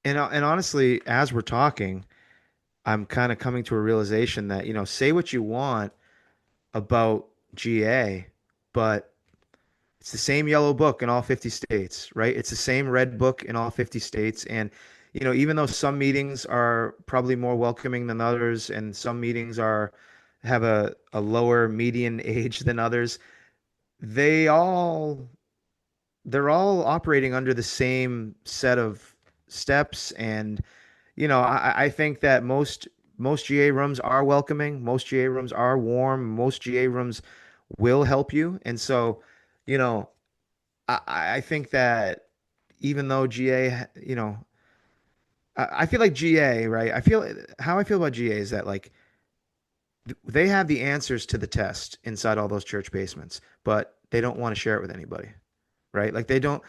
And honestly, as we're talking, I'm kind of coming to a realization that, say what you want about GA, but it's the same yellow book in all 50 states, right? It's the same red book in all 50 states. And, even though some meetings are probably more welcoming than others, and some meetings have a lower median age than others, they all they're all operating under the same set of steps. And I think that most GA rooms are welcoming, most GA rooms are warm, most GA rooms will help you. And so, you know I think that even though GA, I feel like GA, right? How I feel about GA is that, like, they have the answers to the test inside all those church basements, but they don't want to share it with anybody, right? Like they don't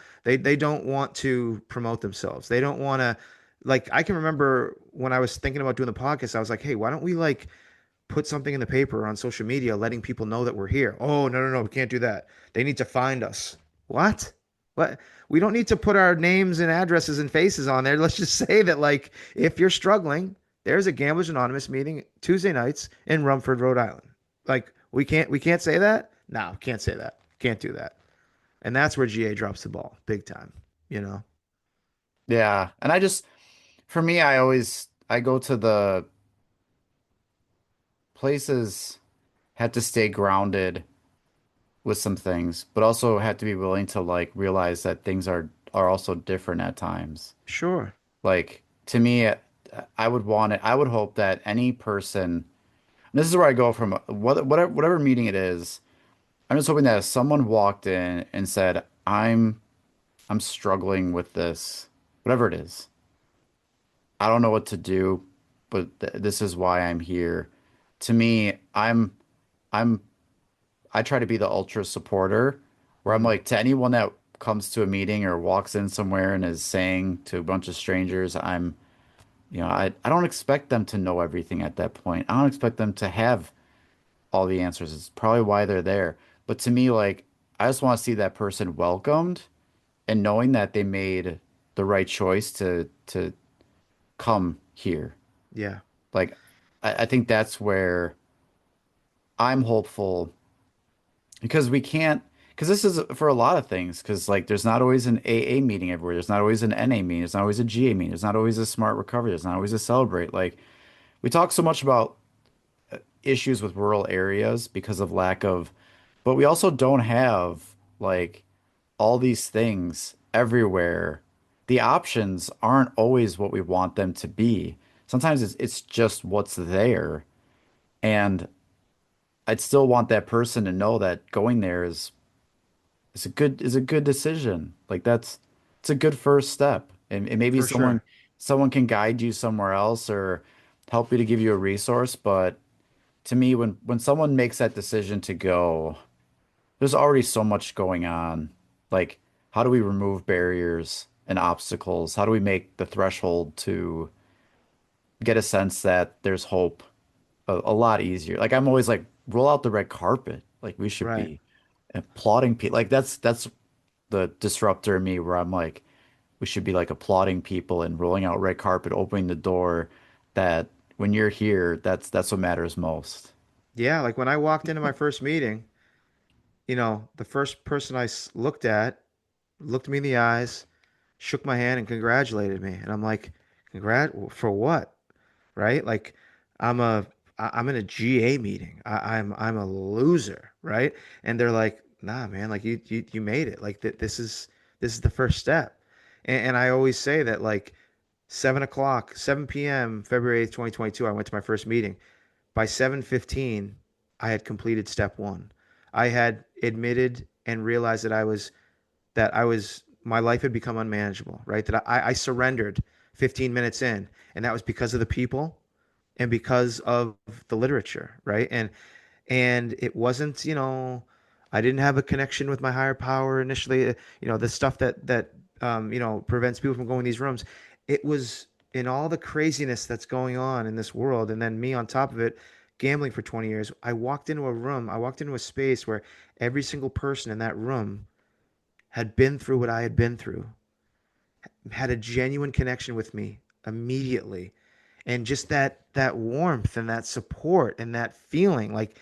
want to promote themselves. They don't want to, like, I can remember when I was thinking about doing the podcast, I was like, hey, why don't we like put something in the paper on social media letting people know that we're here? Oh, no, no, no, we can't do that. They need to find us. What? What? We don't need to put our names and addresses and faces on there. Let's just say that, like, if you're struggling, there's a Gamblers Anonymous meeting Tuesday nights in Rumford, Rhode Island. Like, we can't say that? No, can't say that. Can't do that. And that's where GA drops the ball big time, you know? Yeah. And for me, I go to the places, had to stay grounded with some things, but also had to be willing to like realize that things are also different at times. Sure. Like to me, I would hope that any person, and this is where I go from whatever meeting it is, I'm just hoping that if someone walked in and said, I'm struggling with this, whatever it is. I don't know what to do, but th this is why I'm here. To me, I'm I try to be the ultra supporter where I'm Mm, like to anyone that comes to a meeting or walks in somewhere and is saying to a bunch of strangers, I don't expect them to know everything at that point. I don't expect them to have all the answers. It's probably why they're there. But to me, like, I just want to see that person welcomed and knowing that they made the right choice to come here. Yeah, Like I think that's where I'm hopeful because we can't because this is for a lot of things because like there's not always an AA meeting everywhere. There's not always an NA meeting. There's not always a GA meeting. There's not always a smart recovery. There's not always a celebrate. Like we talk so much about issues with rural areas because of lack of, but we also don't have like all these things everywhere. The options aren't always what we want them to be. Sometimes it's just what's there. And I'd still want that person to know that going there is a good decision. Like it's a good first step. And maybe for sure. someone can guide you somewhere else or help you to give you a resource. But to me, when someone makes that decision to go, there's already so much going on. Like, how do we remove barriers and obstacles? How do we make the threshold to get a sense that there's hope a lot easier? Like, I'm always like, roll out the red carpet. Like, we should Right. be applauding people. Like, that's the disruptor in me where I'm like, we should be like applauding people and rolling out red carpet, opening the door. That when you're here, that's what matters most. Yeah, like when I walked into my first meeting, the first person looked at looked me in the eyes, shook my hand, and congratulated me. And I'm like, congrat for what? Right? Like, I'm a I'm in a GA meeting. I'm a loser, right? And they're like, nah, man, like you made it. Like this is the first step. And I always say that like 7 o'clock, 7 p.m., February 8th, 2022, I went to my first meeting. By 7:15, I had completed step one. I had admitted and realized that my life had become unmanageable, right? That I surrendered 15 minutes in, and that was because of the people and because of the literature, right? And it wasn't, I didn't have a connection with my higher power initially. The stuff that prevents people from going in these rooms. It was in all the craziness that's going on in this world, and then me on top of it, gambling for 20 years. I walked into a space where every single person in that room had been through what I had been through, had a genuine connection with me immediately. And just that warmth and that support and that feeling, like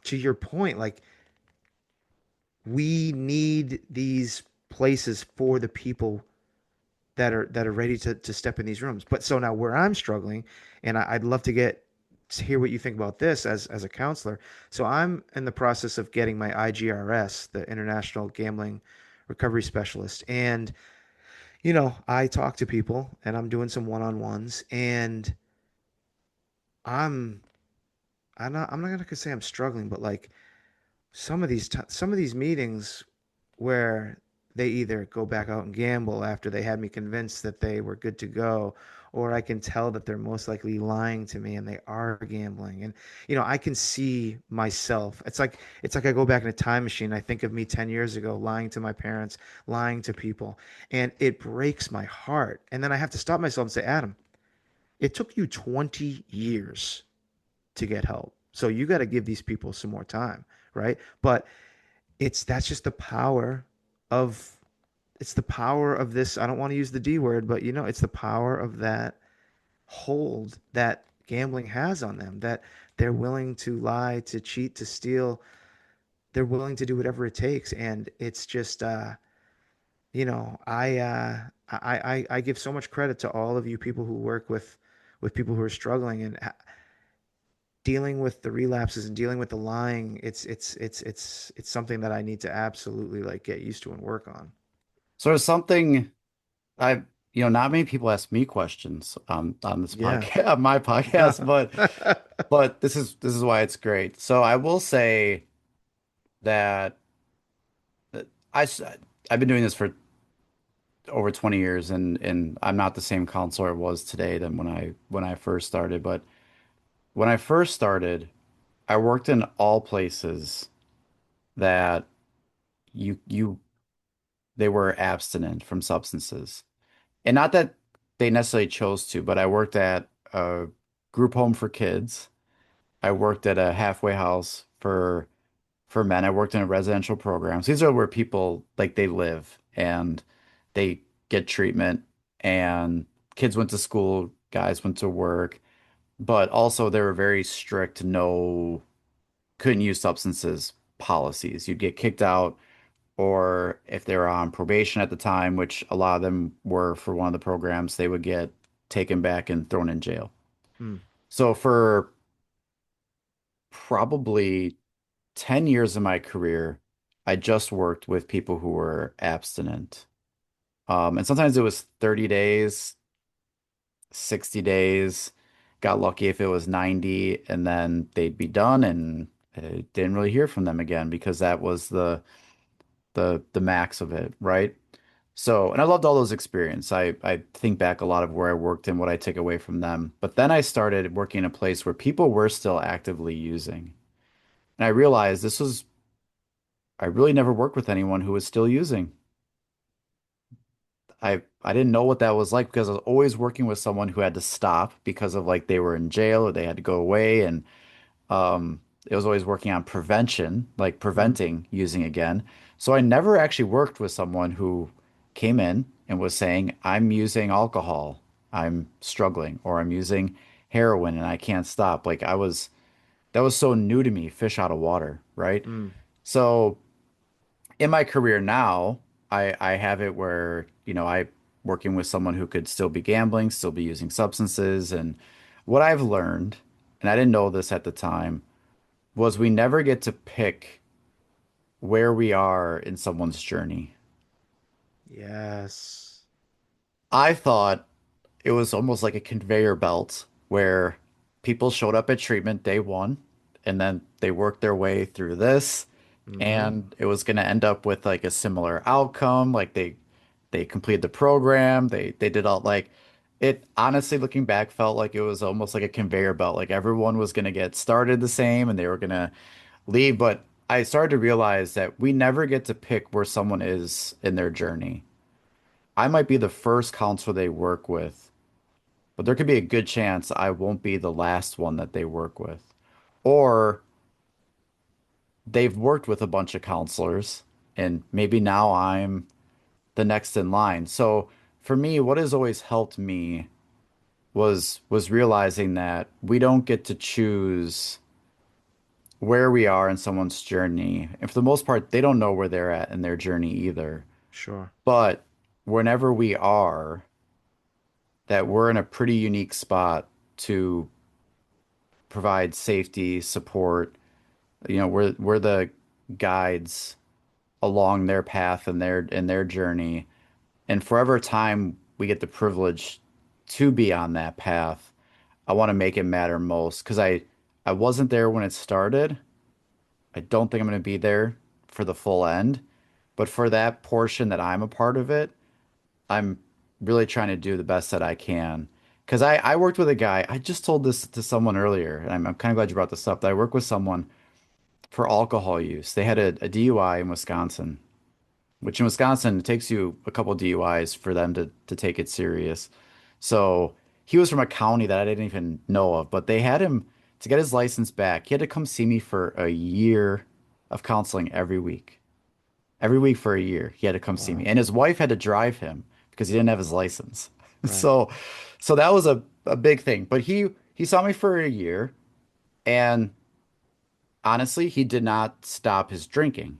to your point, like we need these places for the people that are ready to step in these rooms. But so now where I'm struggling, and I'd love to hear what you think about this as a counselor. So I'm in the process of getting my IGRS, the International Gambling Recovery Specialist. And I talk to people and I'm doing some one-on-ones, and I'm I'm not gonna say I'm struggling, but like some of these meetings where they either go back out and gamble after they had me convinced that they were good to go, or I can tell that they're most likely lying to me and they are gambling. And I can see myself. It's like I go back in a time machine. I think of me 10 years ago lying to my parents, lying to people, and it breaks my heart. And then I have to stop myself and say, Adam, it took you 20 years to get help. So you got to give these people some more time, right? But that's just the power of it's the power of this. I don't want to use the D word, but it's the power of that hold that gambling has on them, that they're willing to lie, to cheat, to steal. They're willing to do whatever it takes. And it's just I give so much credit to all of you people who work with people who are struggling and dealing with the relapses and dealing with the lying. It's something that I need to absolutely like get used to and work on. So there's something I, not many people ask me questions on this Yeah. podcast, on my podcast, but this is why it's great. So I will say that I s- I've been doing this for over 20 years and I'm not the same counselor I was today than when I first started, but when I first started, I worked in all places that you they were abstinent from substances. And not that they necessarily chose to, but I worked at a group home for kids. I worked at a halfway house for men. I worked in a residential program. So these are where people like they live. And they get treatment, and kids went to school, guys went to work, but also they were very strict, no, couldn't use substances policies. You'd get kicked out, or if they were on probation at the time, which a lot of them were for one of the programs, they would get taken back and thrown in jail. Mm. So for probably 10 years of my career, I just worked with people who were abstinent. And sometimes it was 30 days, 60 days. Got lucky if it was 90, and then they'd be done, and I didn't really hear from them again because that was the max of it, right? So, and I loved all those experience. I think back a lot of where I worked and what I take away from them. But then I started working in a place where people were still actively using. And I realized I really never worked with anyone who was still using. I didn't know what that was like because I was always working with someone who had to stop because of like they were in jail or they had to go away, and it was always working on prevention, like Hmm. preventing using again. So I never actually worked with someone who came in and was saying, I'm using alcohol, I'm struggling, or I'm using heroin and I can't stop. That was so new to me, fish out of water, right? Mm. So in my career now, I have it where, I working with someone who could still be gambling, still be using substances, and what I've learned, and I didn't know this at the time, was we never get to pick where we are in someone's journey. Yes. I thought it was almost like a conveyor belt where people showed up at treatment day one, and then they worked their way through this, Hmm. and it was going to end up with like a similar outcome. Like they completed the program, they did all like it, honestly looking back, felt like it was almost like a conveyor belt. Like everyone was going to get started the same and they were going to leave. But I started to realize that we never get to pick where someone is in their journey. I might be the first counselor they work with, but there could be a good chance I won't be the last one that they work with. Or they've worked with a bunch of counselors, and maybe now I'm the next in line. So for me, what has always helped me was realizing that we don't get to choose where we are in someone's journey. And for the most part, they don't know where they're at in their journey either. Sure. But whenever we are, that we're in a pretty unique spot to provide safety, support. We're the guides along their path and their journey. And forever time we get the privilege to be on that path, I want to make it matter most because I wasn't there when it started. I don't think I'm going to be there for the full end, but for that portion that I'm a part of it, I'm really trying to do the best that I can. Because I worked with a guy, I just told this to someone earlier, and I'm kind of glad you brought this up, that I worked with someone for alcohol use. They had a DUI in Wisconsin, which in Wisconsin, it takes you a couple DUIs for them to take it serious. So he was from a county that I didn't even know of, but they had him to get his license back. He had to come see me for a year of counseling every week. Every week for a year, he had to come see me. Wow. And his wife had to drive him because he didn't have his license. Right. So that was a big thing. But he saw me for a year, and honestly, he did not stop his drinking.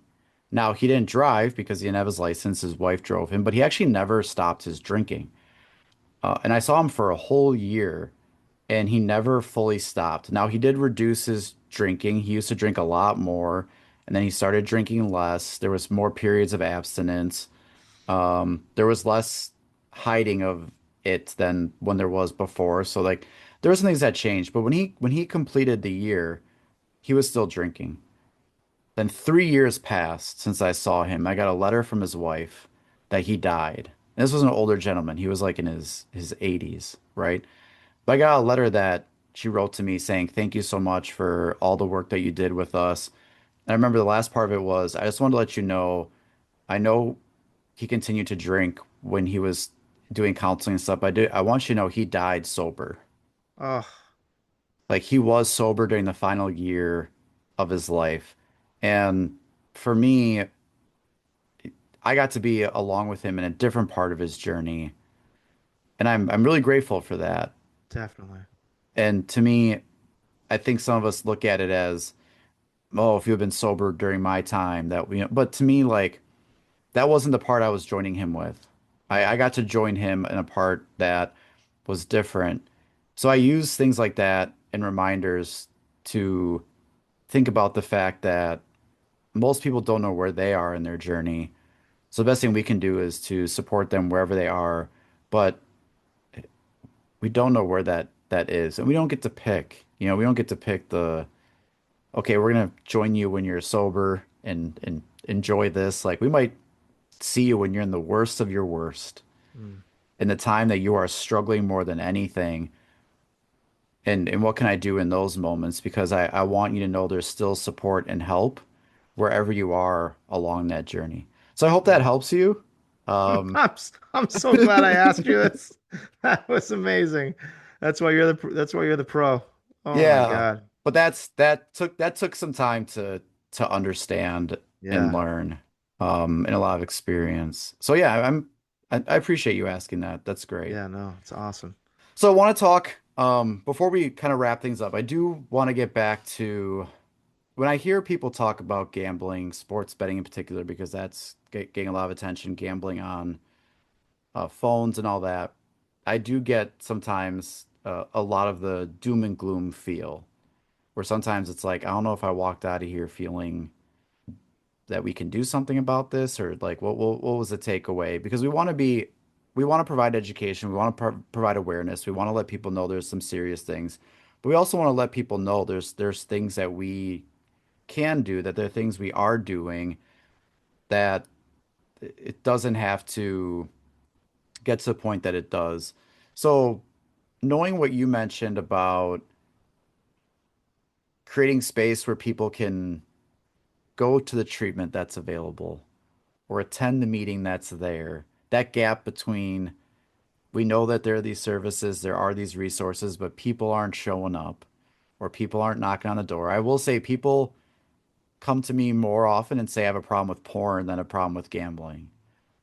Now, he didn't drive because he didn't have his license. His wife drove him, but he actually never stopped his drinking. And I saw him for a whole year, and he never fully stopped. Now, he did reduce his drinking. He used to drink a lot more, and then he started drinking less. There was more periods of abstinence. There was less hiding of it than when there was before. So, like, there were some things that changed. But when he completed the year, he was still drinking. Then 3 years passed since I saw him. I got a letter from his wife that he died. And this was an older gentleman. He was like in his 80s, right? But I got a letter that she wrote to me saying, "Thank you so much for all the work that you did with us." And I remember the last part of it was, "I just wanted to let you know, I know he continued to drink when he was doing counseling and stuff. I want you to know he died sober. Oh, Like he was sober during the final year of his life." And for me, I got to be along with him in a different part of his journey, and I'm really grateful for that. Definitely. And to me, I think some of us look at it as, oh, if you had been sober during my time, that we, but to me, like that wasn't the part I was joining him with. I Right. got to join him in a part that was different. So I use things like that and reminders to think about the fact that most people don't know where they are in their journey. So the best thing we can do is to support them wherever they are, but we don't know where that is, and we don't get to pick. We don't get to pick the, okay, we're gonna join you when you're sober and enjoy this. Like we might see you when you're in the worst of your worst, Mm. in the time that you are struggling more than anything. And what can I do in those moments? Because I want you to know there's still support and help wherever you are along that journey. So I hope that Mm. helps you. Um, I'm so glad I asked you this. That was amazing. That's why you're the pro. Oh my yeah, God. but that took some time to understand and Yeah. learn, and a lot of experience. So yeah, I appreciate you asking that. That's great. Yeah, no, it's awesome. So I want to talk, before we kind of wrap things up, I do want to get back to when I hear people talk about gambling, sports betting in particular, because that's getting a lot of attention, gambling on phones and all that. I do get sometimes a lot of the doom and gloom feel, where sometimes it's like, I don't know if I walked out of here feeling that we can do something about this, or like what was the takeaway? Because we want to provide education, we want to provide awareness, we want to let people know there's some serious things, but we also want to let people know there's things that we can do, that there are things we are doing, that it doesn't have to get to the point that it does. So knowing what you mentioned about creating space where people can go to the treatment that's available or attend the meeting that's there, that gap between, we know that there are these services, there are these resources, but people aren't showing up or people aren't knocking on the door. I will say people come to me more often and say I have a problem with porn than a problem with gambling.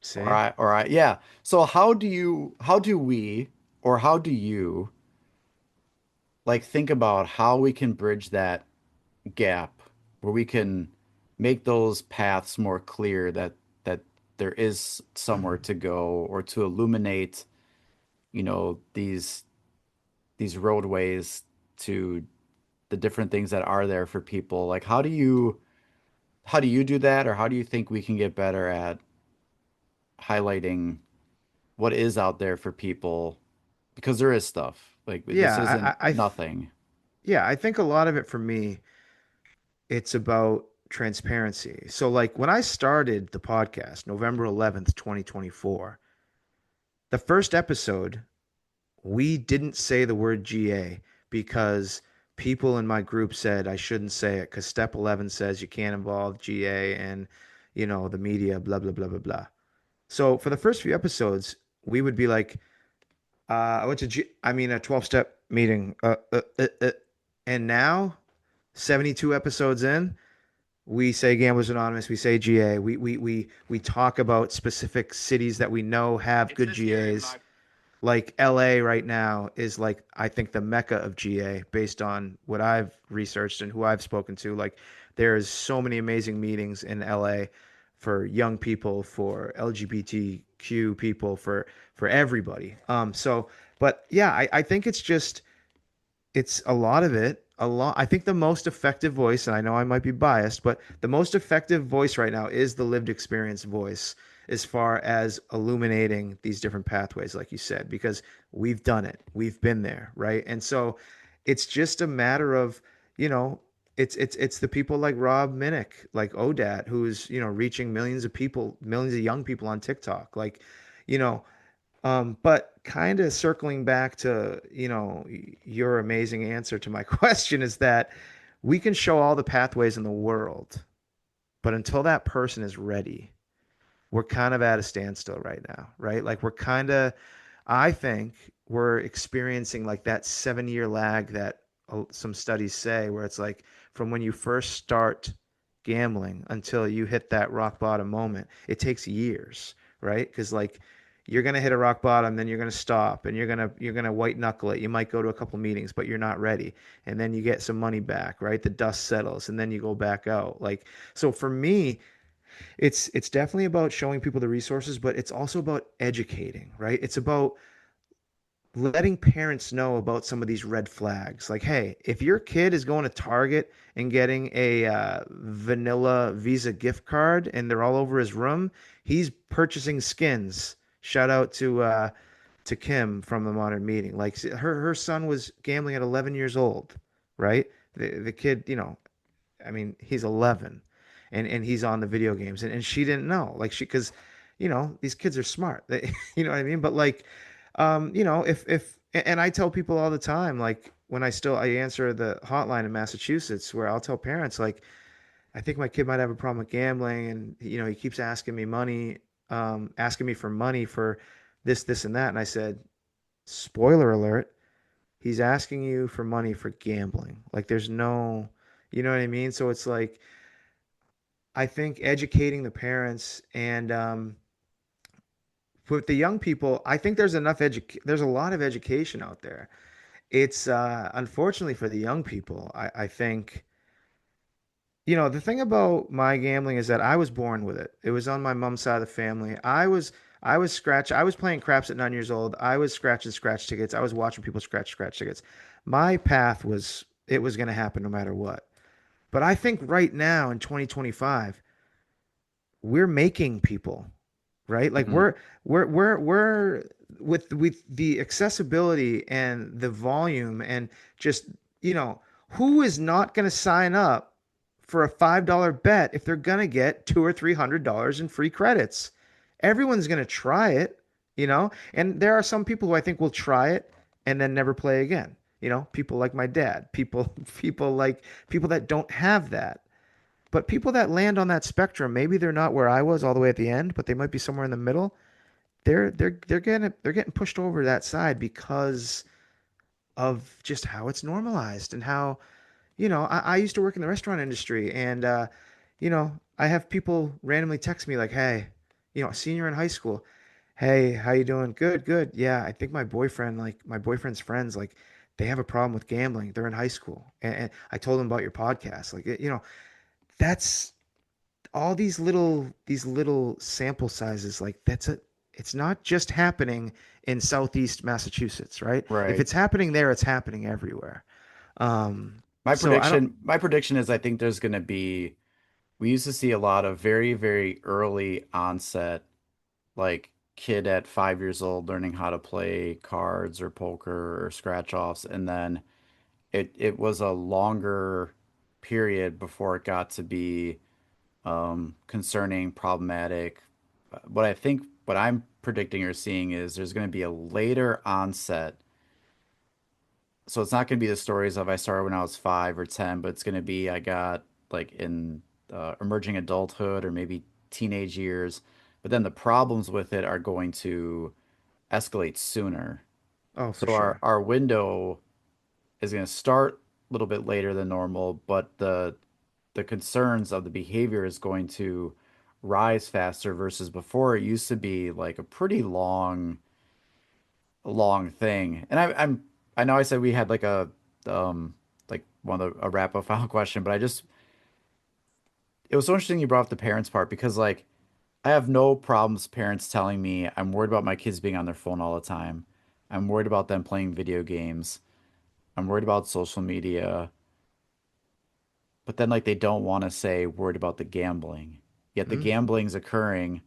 See? Yeah. So how do we, or how do you like think about how we can bridge that gap where we can make those paths more clear, that there is somewhere to go, or to illuminate, these roadways to the different things that are there for people. Like how do you do that, or how do you think we can get better at highlighting what is out there for people? Because there is stuff. Like this Yeah, isn't nothing. yeah, I think a lot of it for me, it's about transparency. So like when I started the podcast, November 11th, 2024, the first episode, we didn't say the word GA because people in my group said I shouldn't say it because step 11 says you can't involve GA and the media, blah blah blah blah blah. So for the first few episodes, we would be like, I went to a 12-step meeting, and now 72 episodes in, we say Gamblers Anonymous, we say GA, we talk about specific cities that we know have good GAs. Like LA right now is like, I think, the mecca of GA based on what I've researched and who I've spoken to. Like there's so many amazing meetings in LA for young people, for LGBTQ people, for everybody. But yeah, I think it's a lot of it. A lot. I think the most effective voice, and I know I might be biased, but the most effective voice right now is the lived experience voice, as far as illuminating these different pathways, like you said, because we've done it, we've been there, right? And so it's just a matter of, you know, it's the people like Rob Minnick, like Odat, who's reaching millions of people, millions of young people on TikTok, like, you know, but kind of circling back to, your amazing answer to my question is that we can show all the pathways in the world, but until that person is ready, we're kind of at a standstill right now, right? Like I think we're experiencing like that 7-year lag that some studies say, where it's like from when you first start gambling until you hit that rock bottom moment. It takes years, right? Because like you're gonna hit a rock bottom, then you're gonna stop, and you're gonna white knuckle it. You might go to a couple meetings, but you're not ready, and then you get some money back, right? The dust settles, and then you go back out. Like so, for me, it's definitely about showing people the resources, but it's also about educating, right? It's about letting parents know about some of these red flags. Like, hey, if your kid is going to Target and getting a vanilla Visa gift card and they're all over his room, he's purchasing skins. Shout out to Kim from the Modern Meeting. Like her son was gambling at 11 years old, right? The kid, I mean, he's 11 and he's on the video games and she didn't know. Like because these kids are smart. You know what I mean? But like if and I tell people all the time, like when I answer the hotline in Massachusetts where I'll tell parents like I think my kid might have a problem with gambling and he keeps asking me asking me for money for this and that. And I said, spoiler alert, he's asking you for money for gambling. Like there's no, you know what I mean? So it's like I think educating the parents and with the young people, I think there's a lot of education out there. It's unfortunately for the young people, I think, the thing about my gambling is that I was born with it. It was on my mom's side of the family. I was playing craps at 9 years old. I was scratching scratch tickets. I was watching people scratch tickets. My path was it was going to happen no matter what. But I think right now in 2025, we're making people, right? Like Mhm. we're with the accessibility and the volume and just, who is not going to sign up for a $5 bet if they're going to get two or $300 in free credits? Everyone's going to try it, and there are some people who I think will try it and then never play again. People like my dad, people that don't have that. But people that land on that spectrum, maybe they're not where I was all the way at the end, but they might be somewhere in the middle. They're getting pushed over that side because of just how it's normalized and how, I used to work in the restaurant industry and I have people randomly text me like, hey, a senior in high school, hey, how you doing? Good, good. Yeah, I think my boyfriend's friends, like they have a problem with gambling. They're in high school. And I told them about your podcast. Like, that's all these little sample sizes like it's not just happening in Southeast Massachusetts, right? If Right. it's happening there, it's happening everywhere. um My so I don't. prediction is I think there's going to be, we used to see a lot of very, very early onset, like kid at 5 years old learning how to play cards or poker or scratch offs. And then it was a longer period before it got to be concerning, problematic. What I'm predicting or seeing is there's going to be a later onset. So it's not going to be the stories of I started when I was 5 or 10, but it's going to be I got like in emerging adulthood or maybe teenage years. But then the problems with it are going to escalate sooner. Oh, So for sure. our window is going to start a little bit later than normal, but the concerns of the behavior is going to rise faster versus before it used to be like a pretty long thing. And I know I said we had like a like one of a wrap up final question, but it was so interesting you brought up the parents part because like I have no problems parents telling me I'm worried about my kids being on their phone all the time. I'm worried about them playing video games. I'm worried about social media. But then like they don't want to say worried about the gambling. Yet the Mm, gambling's occurring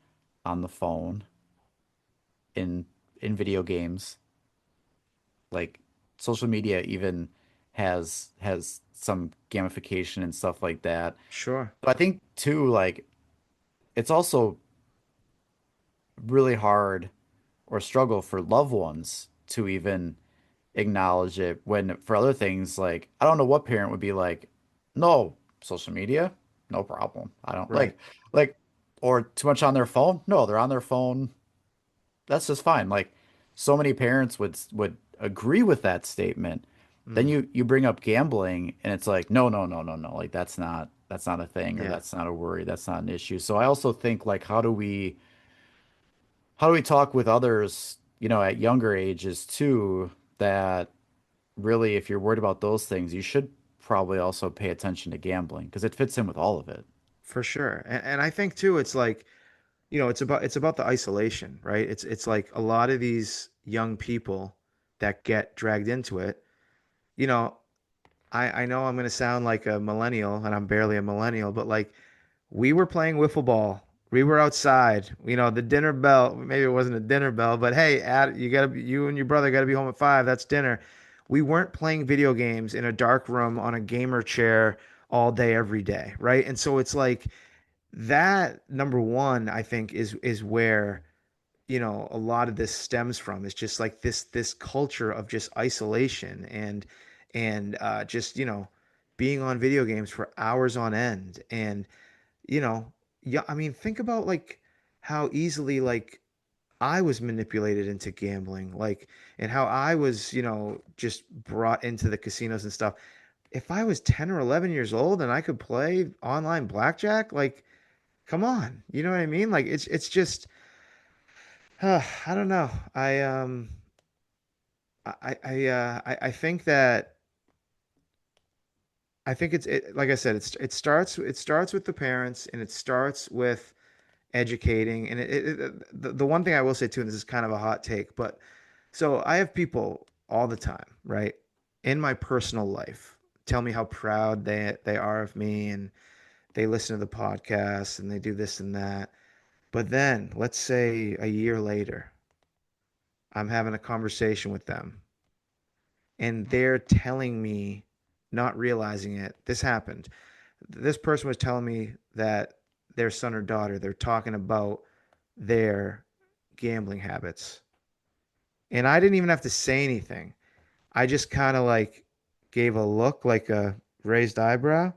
on the phone in video games. Like social media even has some gamification and stuff like that. sure. But I think too, like it's also really hard or struggle for loved ones to even acknowledge it when for other things, like I don't know what parent would be like, no, social media, no problem. I don't Right. like or too much on their phone. No, they're on their phone. That's just fine. Like so many parents would agree with that statement. Then Mm, you bring up gambling and it's like, no, no, no, no, no. Like that's not a thing, or Yeah, that's not a worry, that's not an issue. So I also think like how do we talk with others, at younger ages too, that really if you're worried about those things, you should probably also pay attention to gambling because it fits in with all of it. for sure. And I think too, it's like, it's about the isolation, right? It's like a lot of these young people that get dragged into it. You know, I know I'm going to sound like a millennial, and I'm barely a millennial, but like we were playing wiffle ball. We were outside. The dinner bell. Maybe it wasn't a dinner bell, but hey, you and your brother gotta be home at 5. That's dinner. We weren't playing video games in a dark room on a gamer chair all day every day, right? And so it's like that. Number one, I think is where a lot of this stems from. It's just like this culture of just isolation and just being on video games for hours on end. And you know, yeah, I mean, think about like how easily like I was manipulated into gambling, like, and how I was, just brought into the casinos and stuff. If I was 10 or 11 years old and I could play online blackjack, like, come on, you know what I mean? Like, it's just, I don't know. I think that like I said, it starts with the parents, and it starts with educating. And the one thing I will say too, and this is kind of a hot take, but so I have people all the time, right, in my personal life tell me how proud they are of me, and they listen to the podcast and they do this and that. But then let's say a year later, I'm having a conversation with them, and they're telling me, not realizing it, this happened. This person was telling me that their son or daughter, they're talking about their gambling habits. And I didn't even have to say anything. I just kind of like gave a look, like a raised eyebrow.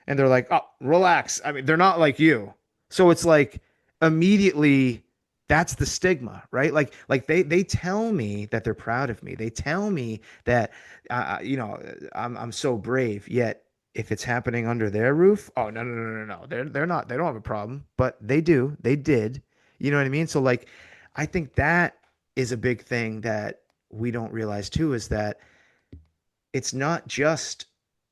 And they're like, oh, relax. I mean, they're not like you. So it's like immediately that's the stigma, right? Like they tell me that they're proud of me. They tell me that I'm so brave. Yet if it's happening under their roof, oh no no no no no. They're not, they don't have a problem, but they do. They did. You know what I mean? So like I think that is a big thing that we don't realize too, is that it's not just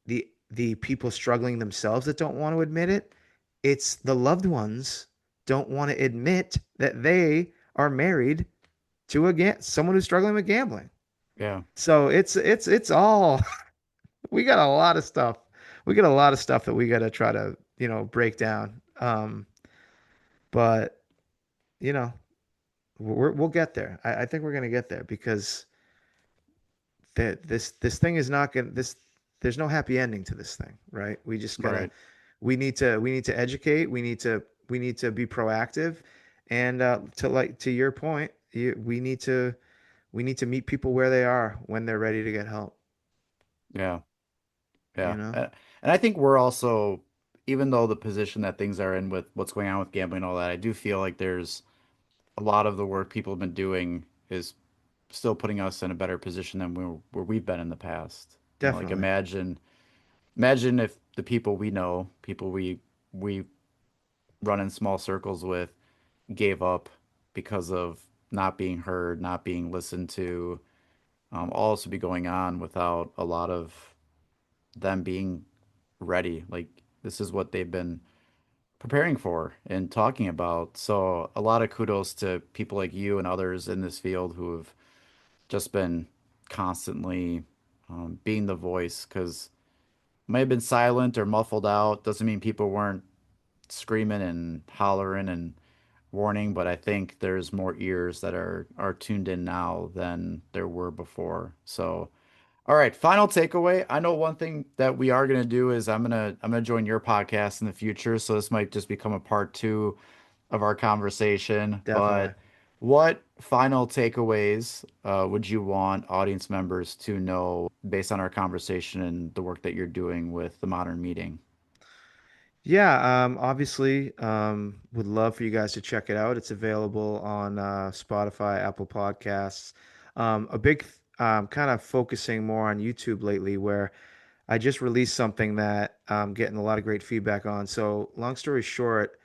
the people struggling themselves that don't want to admit it. It's the loved ones don't want to admit that they are married to someone who's struggling with gambling. Yeah. So it's all we got a lot of stuff. We got a lot of stuff that we got to try to, break down. But you know, we'll get there. I think we're gonna get there, because that this thing is not gonna this there's no happy ending to this thing, right? We just gotta Right. we need to educate. We need to be proactive. And to your point, we need to meet people where they are when they're ready to get help. Yeah. You Yeah. know, And I think we're also, even though the position that things are in with what's going on with gambling and all that, I do feel like there's a lot of the work people have been doing is still putting us in a better position than where we've been in the past. Like definitely. imagine if the people we know, people we run in small circles with, gave up because of not being heard, not being listened to, all this would be going on without a lot of them being ready. Like this is what they've been preparing for and talking about. So a lot of kudos to people like you and others in this field who have just been constantly being the voice, because may have been silent or muffled out. Doesn't mean people weren't screaming and hollering and warning, but I think there's more ears that are tuned in now than there were before. So, all right, final takeaway. I know one thing that we are gonna do is I'm gonna join your podcast in the future, so this might just become a part two of our conversation. Definitely. But what final takeaways would you want audience members to know based on our conversation and the work that you're doing with the modern meeting? Yeah, obviously, would love for you guys to check it out. It's available on Spotify, Apple Podcasts. A big kind of focusing more on YouTube lately, where I just released something that I'm getting a lot of great feedback on. So, long story short,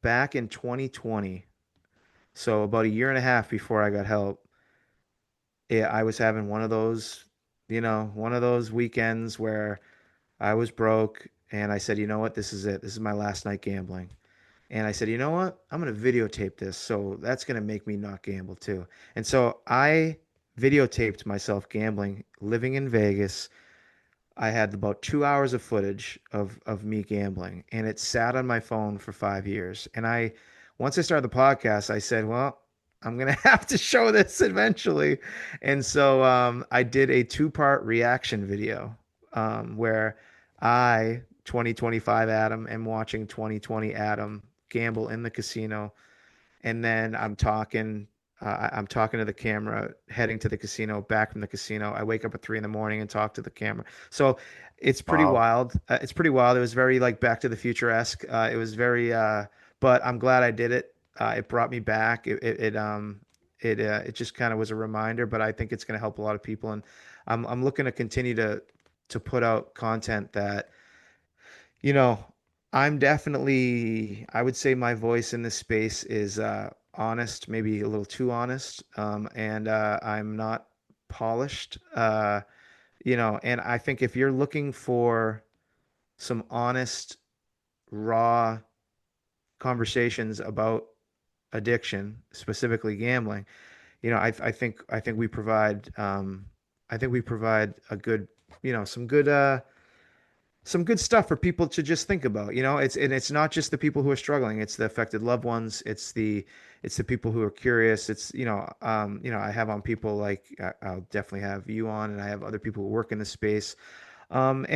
back in 2020, so about a year and a half before I got help, I was having one of those, one of those weekends where I was broke and I said, you know what, this is it. This is my last night gambling. And I said, you know what, I'm going to videotape this. So that's going to make me not gamble too. And so I videotaped myself gambling, living in Vegas. I had about 2 hours of footage of me gambling, and it sat on my phone for 5 years. And once I started the podcast, I said, well, I'm gonna have to show this eventually. And so I did a two-part reaction video where 2025 Adam, am watching 2020 Adam gamble in the casino, and then I'm talking to the camera, heading to the casino, back from the casino. I wake up at 3 in the morning and talk to the camera. So it's pretty Wow. wild. It's pretty wild. It was very like Back to the Future-esque. It was very, but I'm glad I did it. It brought me back. It just kind of was a reminder, but I think it's going to help a lot of people. And I'm looking to continue to put out content that, you know, I'm definitely, I would say my voice in this space is honest, maybe a little too honest, and I'm not polished, and I think if you're looking for some honest, raw conversations about addiction, specifically gambling, I think we provide a good, some good stuff for people to just think about. It's not just the people who are struggling, it's the affected loved ones, it's the people who are curious. I have on people like, I'll definitely have you on, and I have other people who work in the space. When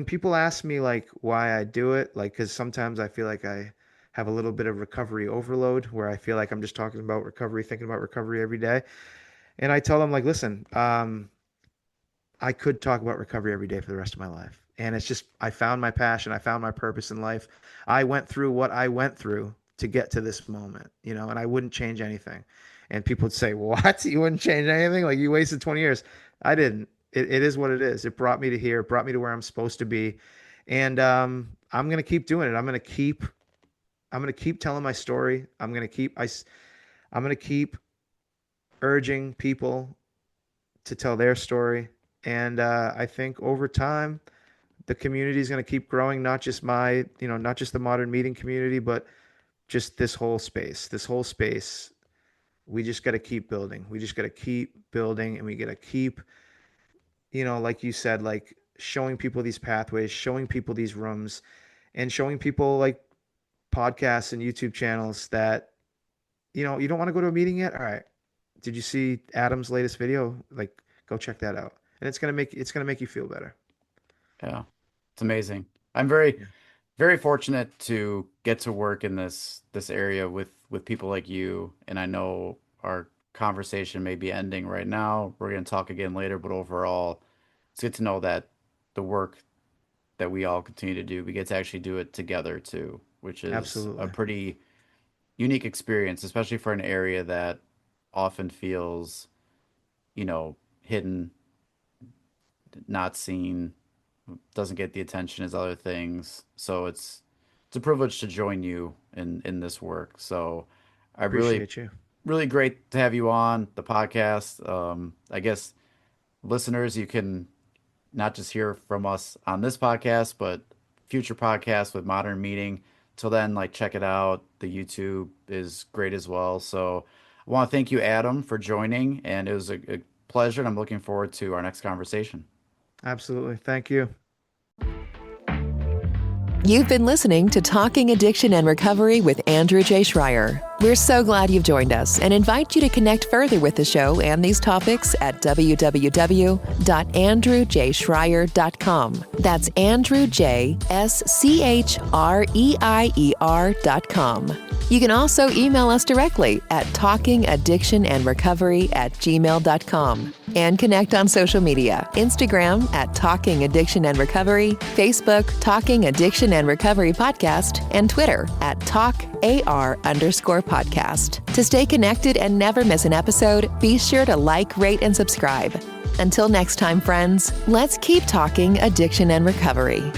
people ask me like why I do it, like, because sometimes I feel like I have a little bit of recovery overload where I feel like I'm just talking about recovery, thinking about recovery every day. And I tell them like, listen, I could talk about recovery every day for the rest of my life. And it's just, I found my passion. I found my purpose in life. I went through what I went through to get to this moment, and I wouldn't change anything. And people would say, what? You wouldn't change anything? Like, you wasted 20 years. I didn't. It is what it is. It brought me to here, it brought me to where I'm supposed to be. And I'm going to keep doing it. I'm going to keep telling my story. I'm going to keep urging people to tell their story. And I think over time, the community is going to keep growing, not just not just the modern meeting community, but just this whole space. This whole space, we just got to keep building. We just got to keep building, and we got to keep, like you said, like showing people these pathways, showing people these rooms, and showing people like podcasts and YouTube channels that, you don't want to go to a meeting yet? All right. Did you see Adam's latest video? Like, go check that out. And it's gonna make you feel better. Yeah. It's amazing. I'm very, Yeah. very fortunate to get to work in this area with people like you. And I know our conversation may be ending right now. We're going to talk again later, but overall, it's good to know that the work that we all continue to do, we get to actually do it together too, which is a Absolutely. pretty unique experience, especially for an area that often feels, hidden, not seen, doesn't get the attention as other things. So it's a privilege to join you in this work. So I really Appreciate you. really great to have you on the podcast. I guess listeners, you can not just hear from us on this podcast, but future podcasts with Modern Meeting. Till then, like, check it out. The YouTube is great as well. So I want to thank you, Adam, for joining, and it was a pleasure, and I'm looking forward to our next conversation. Absolutely. Thank you. You've been listening to Talking Addiction and Recovery with Andrew J. Schreier. We're so glad you've joined us and invite you to connect further with the show and these topics at www.andrewjschreier.com. That's Andrew J. SCHREIER.com. You can also email us directly at talkingaddictionandrecovery@gmail.com and connect on social media, Instagram at Talking Addiction and Recovery, Facebook Talking Addiction and Recovery Podcast, and Twitter at TalkAR_podcast. To stay connected and never miss an episode, be sure to like, rate, and subscribe. Until next time, friends, let's keep talking addiction and recovery.